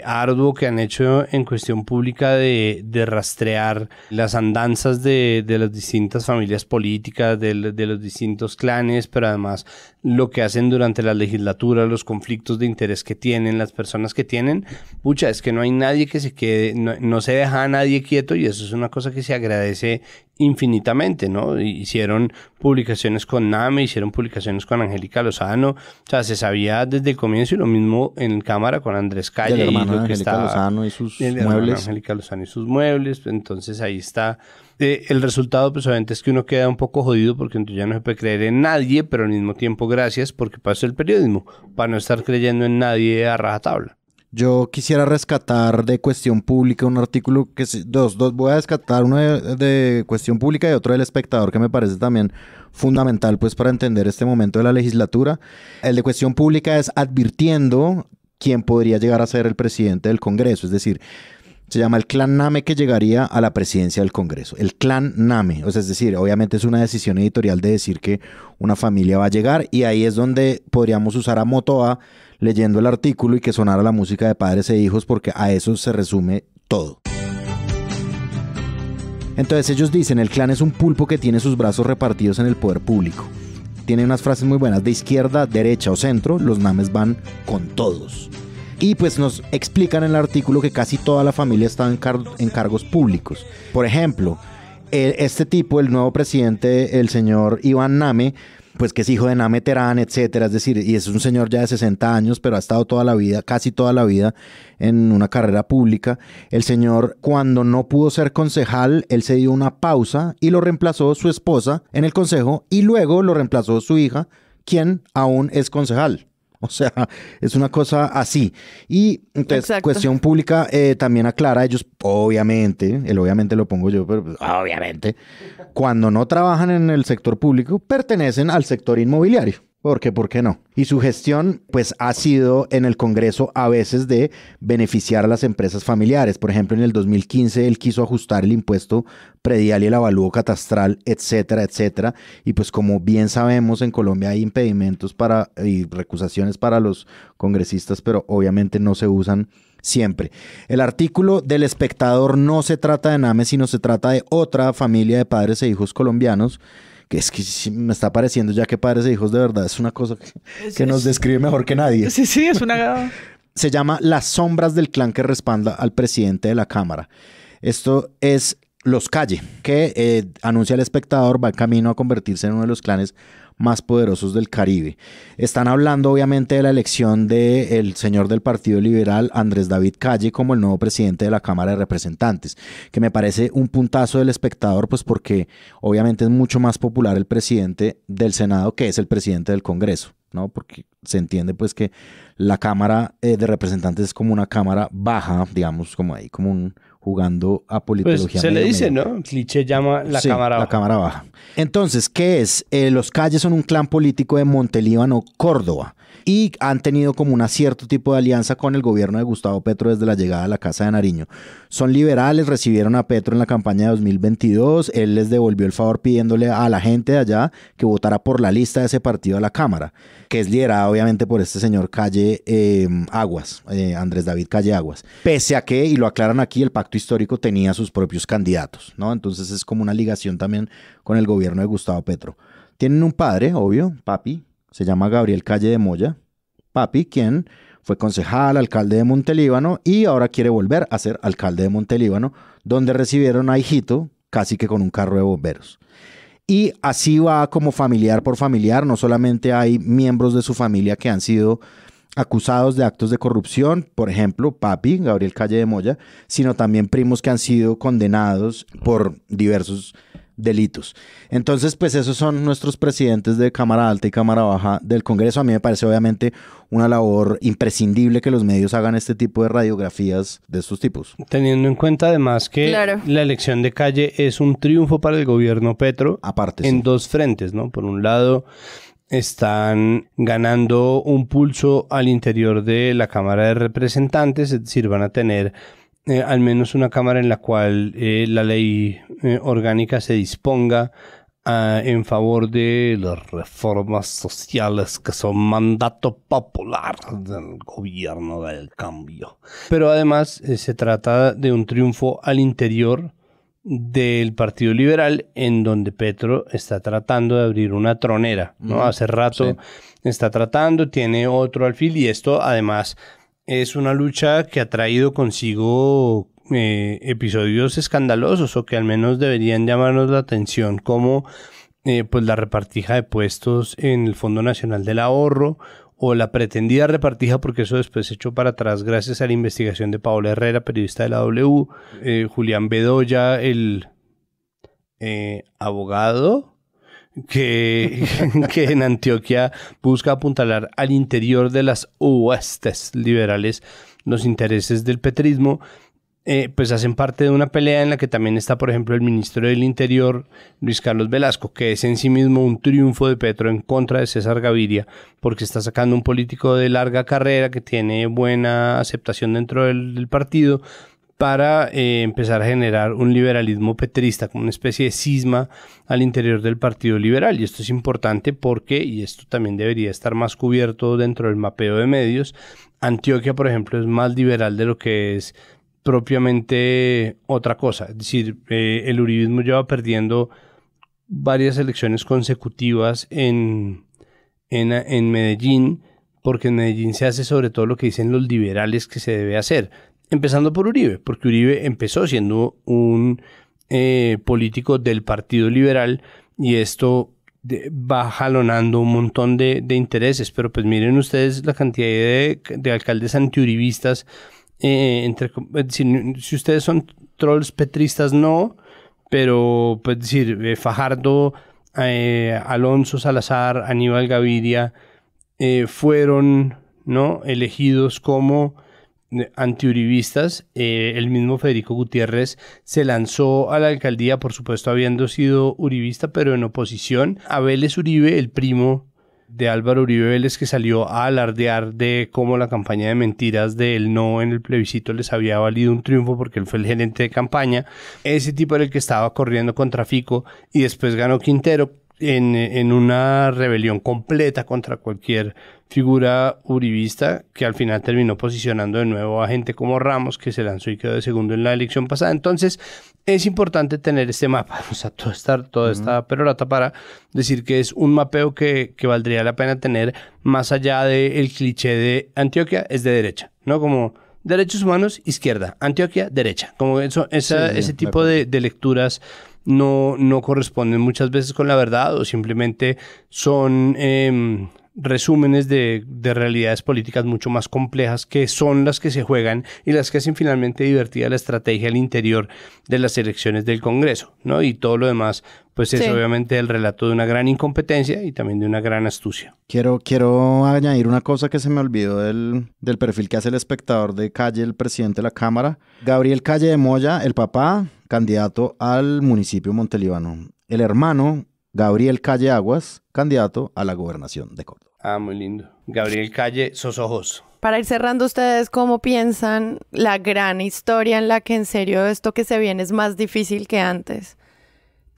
arduo que han hecho en Cuestión Pública de rastrear las andanzas de las distintas familias políticas, de los distintos clanes, pero además lo que hacen durante la legislatura, los conflictos de interés que tienen, las personas que tienen, pucha, es que no hay nadie que se quede, no se deja a nadie quieto, y eso es una cosa que se agradece infinitamente, ¿no? Hicieron publicaciones con Name, hicieron publicaciones con Angélica Lozano, o sea, se sabía desde el comienzo, y lo mismo en cámara con Andrés Calle. Y el hermano de Angélica Lozano y sus muebles. Angélica Lozano y sus muebles, entonces ahí está. El resultado, pues obviamente es que uno queda un poco jodido porque entonces ya no se puede creer en nadie, pero al mismo tiempo gracias porque pasó el periodismo, para no estar creyendo en nadie a rajatabla. Yo quisiera rescatar de Cuestión Pública un artículo que dos voy a rescatar, uno de Cuestión Pública y otro del Espectador, que me parece también fundamental pues para entender este momento de la legislatura. El de Cuestión Pública es advirtiendo quién podría llegar a ser el presidente del Congreso, es decir, se llama el clan Name que llegaría a la presidencia del Congreso. El clan Name, o sea, es decir, obviamente es una decisión editorial de decir que una familia va a llegar, y ahí es donde podríamos usar a Motoa leyendo el artículo y que sonara la música de Padres e Hijos, porque a eso se resume todo. Entonces ellos dicen, el clan es un pulpo que tiene sus brazos repartidos en el poder público. Tiene unas frases muy buenas, de izquierda, derecha o centro, los Names van con todos. Y pues nos explican en el artículo que casi toda la familia está en cargos públicos. Por ejemplo, este tipo, el nuevo presidente, el señor Iván Name, pues que es hijo de Name Terán, etcétera, es decir, y es un señor ya de 60 años, pero ha estado toda la vida, casi toda la vida, en una carrera pública. El señor, cuando no pudo ser concejal, él se dio una pausa y lo reemplazó su esposa en el consejo, y luego lo reemplazó su hija, quien aún es concejal. O sea, es una cosa así. Y entonces, Exacto. Cuestión Pública también aclara, ellos obviamente, el obviamente lo pongo yo, pero obviamente, cuando no trabajan en el sector público, pertenecen al sector inmobiliario. ¿Por qué? ¿Por qué no? Y su gestión, pues, ha sido en el Congreso a veces de beneficiar a las empresas familiares. Por ejemplo, en el 2015 él quiso ajustar el impuesto predial y el avalúo catastral, etcétera, etcétera. Y pues como bien sabemos, en Colombia hay impedimentos y recusaciones para los congresistas, pero obviamente no se usan siempre. El artículo del Espectador no se trata de Name, sino se trata de otra familia de padres e hijos colombianos, que es que sí me está pareciendo ya que padres e hijos de verdad es una cosa que nos describe mejor que nadie. Sí, es una... Se llama Las sombras del clan que respalda al presidente de la Cámara. Esto es Los Calle, que anuncia El Espectador, va en camino a convertirse en uno de los clanes más poderosos del Caribe. Están hablando obviamente de la elección del señor del Partido Liberal, Andrés David Calle, como el nuevo presidente de la Cámara de Representantes, que me parece un puntazo del Espectador, pues porque obviamente es mucho más popular el presidente del Senado que es el presidente del Congreso, ¿no? Porque se entiende pues que la Cámara de Representantes es como una cámara baja, digamos, como ahí, como un jugando a politología. Pues se le dice, ¿no? El cliché llama la Cámara Baja. La Cámara Baja. Entonces, ¿qué es? Los Calle son un clan político de Montelíbano, Córdoba, y han tenido como un cierto tipo de alianza con el gobierno de Gustavo Petro desde la llegada a la Casa de Nariño. Son liberales, recibieron a Petro en la campaña de 2022, él les devolvió el favor pidiéndole a la gente de allá que votara por la lista de ese partido a la Cámara, que es liderada obviamente por este señor Calle Aguas, Andrés David Calle Aguas. Pese a que, y lo aclaran aquí, el pacto histórico tenía sus propios candidatos, ¿no? Entonces es como una ligación también con el gobierno de Gustavo Petro. Tienen un padre, obvio, papi, se llama Gabriel Calle de Moya, papi, quien fue concejal, alcalde de Montelíbano y ahora quiere volver a ser alcalde de Montelíbano, donde recibieron a hijito casi que con un carro de bomberos. Y así va como familiar por familiar, no solamente hay miembros de su familia que han sido acusados de actos de corrupción, por ejemplo, papi, Gabriel Calle de Moya, sino también primos que han sido condenados por diversos delitos. Entonces, pues esos son nuestros presidentes de Cámara Alta y Cámara Baja del Congreso. A mí me parece obviamente una labor imprescindible que los medios hagan este tipo de radiografías de estos tipos. Teniendo en cuenta además que la elección de Calle es un triunfo para el gobierno Petro, aparte, en dos frentes, ¿no? Por un lado, están ganando un pulso al interior de la Cámara de Representantes, es decir, van a tener al menos una Cámara en la cual la ley orgánica se disponga en favor de las reformas sociales que son mandato popular del gobierno del cambio. Pero además se trata de un triunfo al interior del Partido Liberal, en donde Petro está tratando de abrir una tronera, ¿no? Hace rato está tratando, tiene otro alfil, y esto además es una lucha que ha traído consigo episodios escandalosos, o que al menos deberían llamarnos la atención, como pues la repartija de puestos en el Fondo Nacional del Ahorro, o la pretendida repartija, porque eso después se echó para atrás gracias a la investigación de Paola Herrera, periodista de la W, Julián Bedoya, el abogado que en Antioquia busca apuntalar al interior de las huestes liberales los intereses del petrismo. Pues hacen parte de una pelea en la que también está, por ejemplo, el ministro del Interior, Luis Carlos Velasco, que es en sí mismo un triunfo de Petro en contra de César Gaviria, porque está sacando un político de larga carrera que tiene buena aceptación dentro del partido, para empezar a generar un liberalismo petrista, como una especie de cisma al interior del Partido Liberal. Y esto es importante porque, y esto también debería estar más cubierto dentro del mapeo de medios, Antioquia, por ejemplo, es más liberal de lo que es propiamente otra cosa. Es decir, el uribismo lleva perdiendo varias elecciones consecutivas en Medellín, porque en Medellín se hace sobre todo lo que dicen los liberales que se debe hacer, empezando por Uribe, porque Uribe empezó siendo un político del Partido Liberal, y esto va jalonando un montón de intereses. Pero pues miren ustedes la cantidad de alcaldes antiuribistas. Si ustedes son trolls petristas, no, pero pues decir, Fajardo Alonso Salazar, Aníbal Gaviria, fueron, ¿no?, elegidos como antiuribistas. El mismo Federico Gutiérrez se lanzó a la alcaldía, por supuesto habiendo sido uribista, pero en oposición. A Vélez Uribe, el primo de Álvaro Uribe Vélez, que salió a alardear de cómo la campaña de mentiras del no en el plebiscito les había valido un triunfo porque él fue el gerente de campaña. Ese tipo era el que estaba corriendo contra Fico, y después ganó Quintero en una rebelión completa contra cualquier figura uribista, que al final terminó posicionando de nuevo a gente como Ramos, que se lanzó y quedó de segundo en la elección pasada. Entonces es importante tener este mapa, o sea, toda esta perorata, para decir que es un mapeo que valdría la pena tener, más allá del cliché de Antioquia es de derecha, ¿no? Como derechos humanos, izquierda, Antioquia, derecha. Como ese tipo de lecturas no corresponden muchas veces con la verdad, o simplemente son resúmenes de realidades políticas mucho más complejas, que son las que se juegan y las que hacen finalmente divertida la estrategia al interior de las elecciones del Congreso, ¿no? Y todo lo demás, pues es obviamente el relato de una gran incompetencia y también de una gran astucia. Quiero añadir una cosa que se me olvidó del perfil que hace el espectador de Calle, el presidente de la Cámara. Gabriel Calle de Moya, el papá, candidato al municipio Montelíbano. El hermano, Gabriel Calle Aguas, candidato a la gobernación de Córdoba. Ah, muy lindo. Gabriel Calle, Sosojos. Para ir cerrando, ¿ustedes cómo piensan la gran historia en la que en serio esto que se viene es más difícil que antes?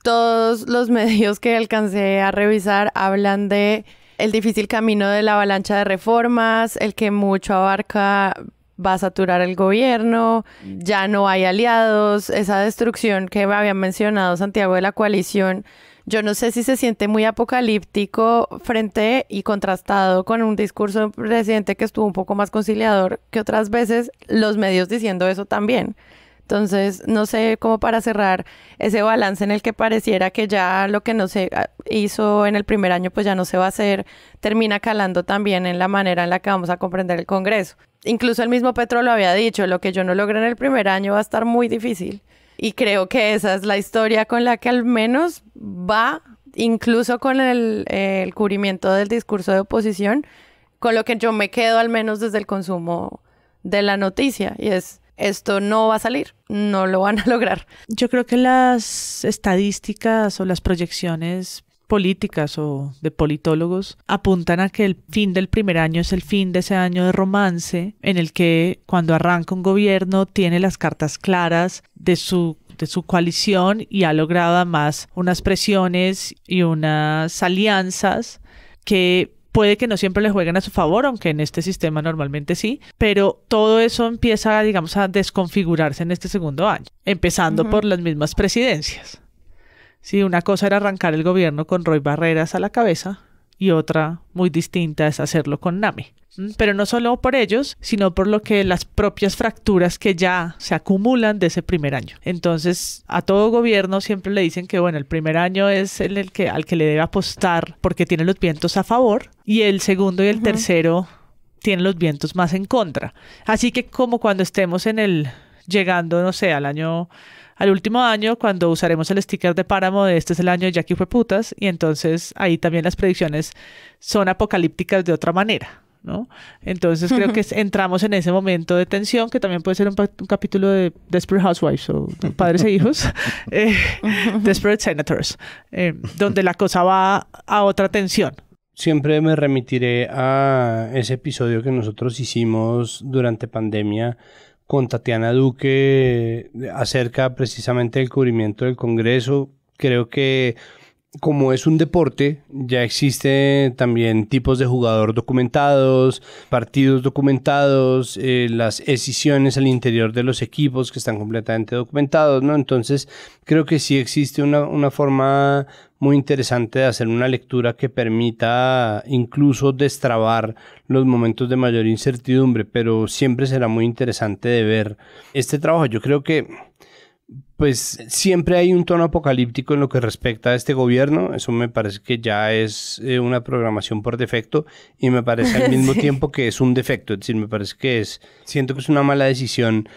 Todos los medios que alcancé a revisar hablan de el difícil camino de la avalancha de reformas, el que mucho abarca va a saturar el gobierno, ya no hay aliados, esa destrucción que había mencionado Santiago de la coalición. Yo no sé si se siente muy apocalíptico frente y contrastado con un discurso del presidente que estuvo un poco más conciliador que otras veces, los medios diciendo eso también. Entonces, no sé, cómo para cerrar ese balance en el que pareciera que ya lo que no se hizo en el primer año, pues ya no se va a hacer, termina calando también en la manera en la que vamos a comprender el Congreso. Incluso el mismo Petro lo había dicho, lo que yo no logré en el primer año va a estar muy difícil. Y creo que esa es la historia con la que al menos va, incluso con el cubrimiento del discurso de oposición, con lo que yo me quedo al menos desde el consumo de la noticia, y es: esto no va a salir, no lo van a lograr. Yo creo que las estadísticas o las proyecciones políticas o de politólogos apuntan a que el fin del primer año es el fin de ese año de romance, en el que cuando arranca un gobierno tiene las cartas claras de su coalición y ha logrado además unas presiones y unas alianzas que puede que no siempre le jueguen a su favor, aunque en este sistema normalmente sí, pero todo eso empieza, digamos, a desconfigurarse en este segundo año, empezando por las mismas presidencias. Sí, una cosa era arrancar el gobierno con Roy Barreras a la cabeza y otra muy distinta es hacerlo con Name. Pero no solo por ellos, sino por lo que las propias fracturas que ya se acumulan de ese primer año. Entonces, a todo gobierno siempre le dicen que, bueno, el primer año es al que le debe apostar porque tiene los vientos a favor, y el segundo y el tercero tienen los vientos más en contra. Así que como cuando estemos llegando, no sé, al último año, cuando usaremos el sticker de Páramo de este es el año de Jackie fue putas, y entonces ahí también las predicciones son apocalípticas de otra manera, ¿no? Entonces creo que entramos en ese momento de tensión, que también puede ser un capítulo de Desperate Housewives o Padres e Hijos, Desperate Senators, donde la cosa va a otra tensión. Siempre me remitiré a ese episodio que nosotros hicimos durante pandemia con Tatiana Duque acerca precisamente del cubrimiento del Congreso. Creo que como es un deporte, ya existen también tipos de jugador documentados, partidos documentados, las escisiones al interior de los equipos que están completamente documentados, ¿no? Entonces, creo que sí existe una forma muy interesante de hacer una lectura que permita incluso destrabar los momentos de mayor incertidumbre, pero siempre será muy interesante de ver este trabajo. Yo creo que pues siempre hay un tono apocalíptico en lo que respecta a este gobierno. Eso me parece que ya es una programación por defecto, y me parece al mismo tiempo que es un defecto. Es decir, siento que es una mala decisión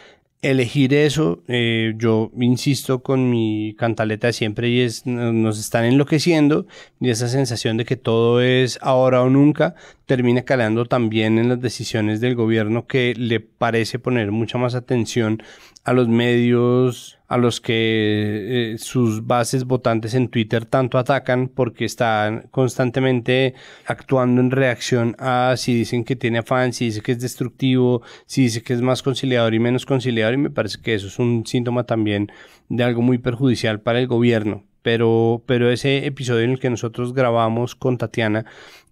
elegir eso, yo insisto con mi cantaleta de siempre y es, nos están enloqueciendo, y esa sensación de que todo es ahora o nunca termina calando también en las decisiones del gobierno, que le parece poner mucha más atención a los medios a los que sus bases votantes en Twitter tanto atacan, porque están constantemente actuando en reacción a si dicen que tiene afán, si dice que es destructivo, si dice que es más conciliador y menos conciliador, y me parece que eso es un síntoma también de algo muy perjudicial para el gobierno. Pero ese episodio en el que nosotros grabamos con Tatiana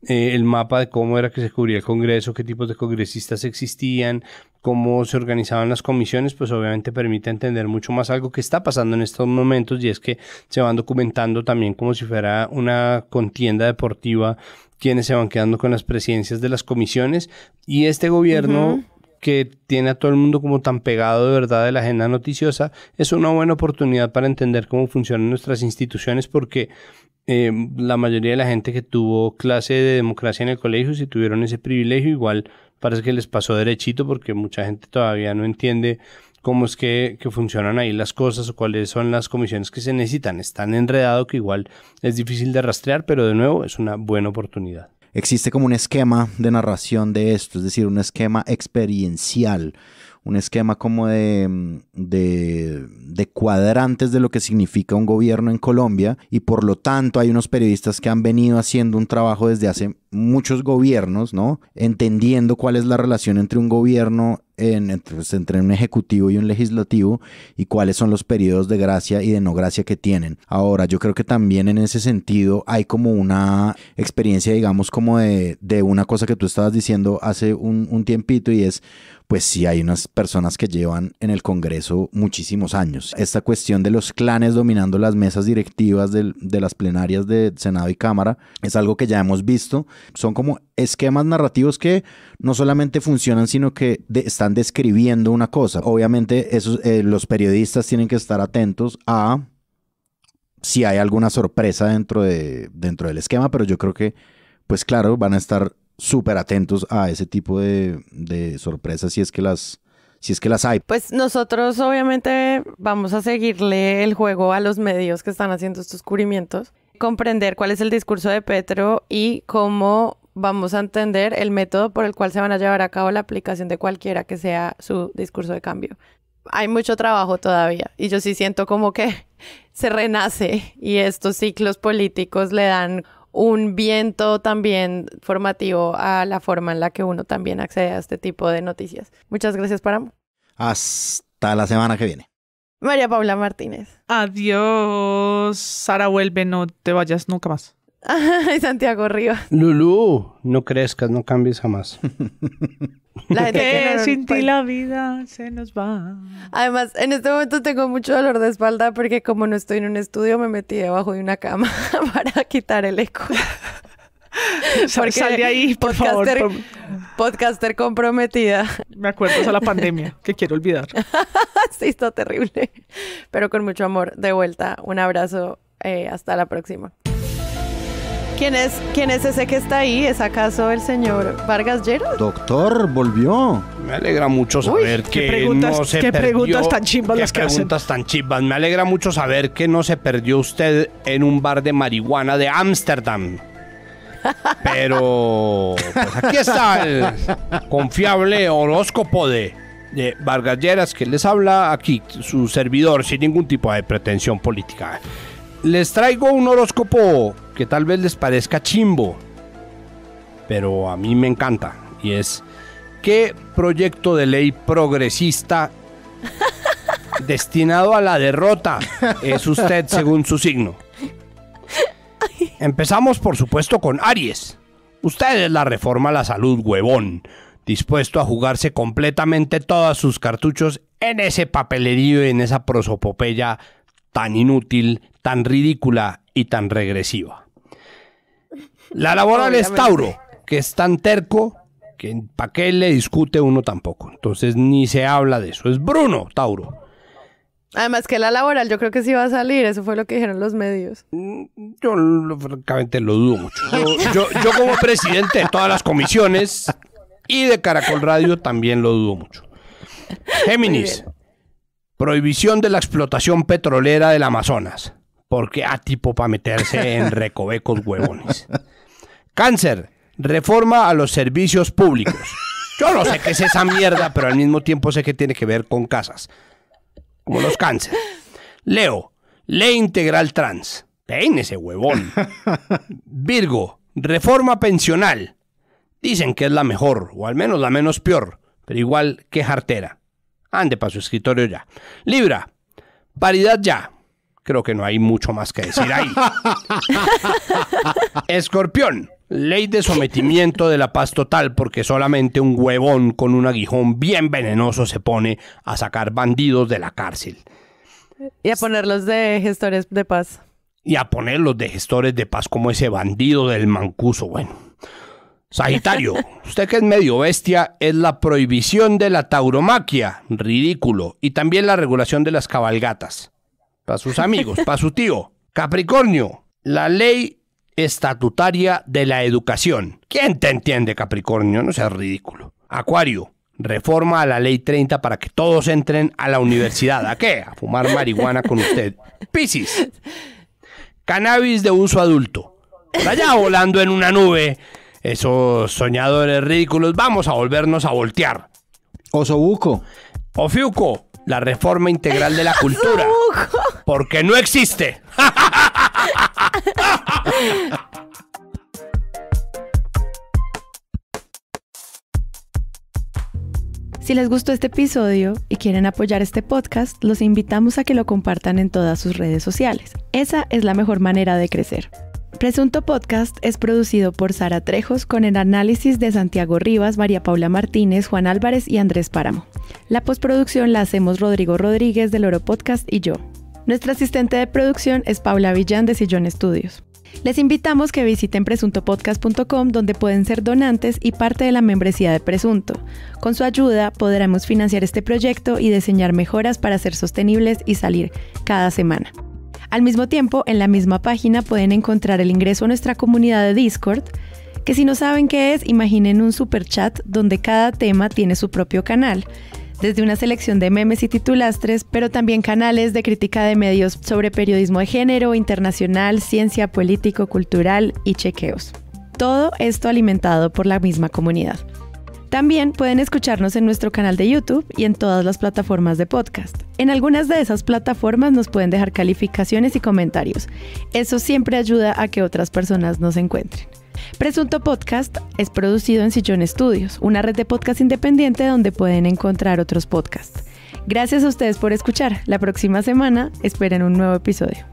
el mapa de cómo era que se cubría el Congreso, qué tipos de congresistas existían, cómo se organizaban las comisiones, pues obviamente permite entender mucho más algo que está pasando en estos momentos, y es que se van documentando también como si fuera una contienda deportiva quienes se van quedando con las presidencias de las comisiones, y este gobierno que tiene a todo el mundo como tan pegado de verdad de la agenda noticiosa, es una buena oportunidad para entender cómo funcionan nuestras instituciones, porque la mayoría de la gente que tuvo clase de democracia en el colegio, si tuvieron ese privilegio, igual parece que les pasó derechito, porque mucha gente todavía no entiende cómo es que funcionan ahí las cosas o cuáles son las comisiones que se necesitan. Es tan enredado que igual es difícil de rastrear, pero de nuevo es una buena oportunidad. Existe como un esquema de narración de esto, es decir, un esquema experiencial, un esquema como de cuadrantes de lo que significa un gobierno en Colombia, y por lo tanto hay unos periodistas que han venido haciendo un trabajo desde hace muchos gobiernos, ¿no? Entendiendo cuál es la relación entre un gobierno, entre un ejecutivo y un legislativo, y cuáles son los periodos de gracia y de no gracia que tienen. Ahora, yo creo que también en ese sentido hay como una experiencia, digamos, como de una cosa que tú estabas diciendo hace un tiempito, y es, pues sí, hay unas personas que llevan en el Congreso muchísimos años. Esta cuestión de los clanes dominando las mesas directivas de las plenarias de Senado y Cámara es algo que ya hemos visto. Son como esquemas narrativos que no solamente funcionan, sino que están describiendo una cosa. Obviamente los periodistas tienen que estar atentos a si hay alguna sorpresa dentro del esquema, pero yo creo que, pues claro, van a estar súper atentos a ese tipo de sorpresas si es que las hay. Pues nosotros obviamente vamos a seguirle el juego a los medios que están haciendo estos cubrimientos, comprender cuál es el discurso de Petro y cómo vamos a entender el método por el cual se van a llevar a cabo la aplicación de cualquiera que sea su discurso de cambio. Hay mucho trabajo todavía, y yo sí siento como que se renace, y estos ciclos políticos le dan un viento también formativo a la forma en la que uno también accede a este tipo de noticias. Muchas gracias, Páramo. Hasta la semana que viene. María Paula Martínez. Adiós. Sara, vuelve, no te vayas nunca más. Ay, Santiago Rivas. Lulú, no crezcas, no cambies jamás. La gente que no, sin ti la vida se nos va. Además, en este momento tengo mucho dolor de espalda porque como no estoy en un estudio, me metí debajo de una cama para quitar el eco. Sal de ahí, por favor. Podcaster comprometida. Me acuerdo de la pandemia, que quiero olvidar. Sí, está terrible. Pero con mucho amor, de vuelta. Un abrazo. Hasta la próxima. ¿Quién es ese que está ahí? ¿Es acaso el señor Vargas Lleras? Doctor, volvió. Me alegra mucho saber que no se perdió. ¿Qué preguntas tan chimbas las que hacen? Preguntas tan chimbas. Me alegra mucho saber que no se perdió usted en un bar de marihuana de Ámsterdam. Pero pues aquí está el confiable horóscopo de Vargas Lleras, que les habla aquí, su servidor, sin ningún tipo de pretensión política. Les traigo un horóscopo que tal vez les parezca chimbo, pero a mí me encanta, y es: ¿qué proyecto de ley progresista destinado a la derrota es usted según su signo? Empezamos, por supuesto, con Aries. Usted es la reforma a la salud, huevón, dispuesto a jugarse completamente todos sus cartuchos en ese papelerío y en esa prosopopeya tan inútil, tan ridícula y tan regresiva. La laboral es Tauro, que es tan terco que ¿para qué le discute uno tampoco? Entonces ni se habla de eso. Es Bruno, Tauro. Además que la laboral yo creo que sí va a salir, eso fue lo que dijeron los medios. Yo francamente lo dudo mucho. Yo como presidente de todas las comisiones y de Caracol Radio también lo dudo mucho. Géminis, Prohibición de la explotación petrolera del Amazonas. Porque tipo para meterse en recovecos huevones. Cáncer. Reforma a los servicios públicos. Yo no sé qué es esa mierda, pero al mismo tiempo sé que tiene que ver con casas. Como los cáncer. Leo. Ley integral trans. Peínese, huevón. Virgo. Reforma pensional. Dicen que es la mejor, o al menos la menos peor, pero igual que jartera. Ande para su escritorio ya. Libra. Paridad ya. Creo que no hay mucho más que decir ahí. Escorpión. Ley de sometimiento de la paz total, porque solamente un huevón con un aguijón bien venenoso se pone a sacar bandidos de la cárcel. Y a ponerlos de gestores de paz. Y a ponerlos de gestores de paz como ese bandido del Mancuso, bueno. Sagitario, usted que es medio bestia, es la prohibición de la tauromaquia, ridículo, y también la regulación de las cabalgatas. Para sus amigos, para su tío. Capricornio, la ley estatutaria de la educación. ¿Quién te entiende, Capricornio? No seas ridículo. Acuario, reforma a la ley 30 para que todos entren a la universidad. ¿A qué? A fumar marihuana con usted. Piscis, cannabis de uso adulto. Por allá volando en una nube, esos soñadores ridículos, vamos a volvernos a voltear. Osobuco. Ofiuco, la reforma integral de la cultura. Porque no existe. Si les gustó este episodio y quieren apoyar este podcast, los invitamos a que lo compartan en todas sus redes sociales. Esa es la mejor manera de crecer. Presunto Podcast es producido por Sara Trejos con el análisis de Santiago Rivas, María Paula Martínez, Juan Álvarez y Andrés Páramo. La postproducción la hacemos Rodrigo Rodríguez del Oro Podcast y yo. Nuestra asistente de producción es Paula Villán de Sillón Estudios. Les invitamos que visiten presuntopodcast.com, donde pueden ser donantes y parte de la membresía de Presunto. Con su ayuda podremos financiar este proyecto y diseñar mejoras para ser sostenibles y salir cada semana. Al mismo tiempo, en la misma página pueden encontrar el ingreso a nuestra comunidad de Discord, que si no saben qué es, imaginen un superchat donde cada tema tiene su propio canal, desde una selección de memes y titulastres, pero también canales de crítica de medios sobre periodismo de género, internacional, ciencia, político, cultural y chequeos. Todo esto alimentado por la misma comunidad. También pueden escucharnos en nuestro canal de YouTube y en todas las plataformas de podcast. En algunas de esas plataformas nos pueden dejar calificaciones y comentarios. Eso siempre ayuda a que otras personas nos encuentren. Presunto Podcast es producido en Sillón Estudios, una red de podcast independiente donde pueden encontrar otros podcasts. Gracias a ustedes por escuchar. La próxima semana esperen un nuevo episodio.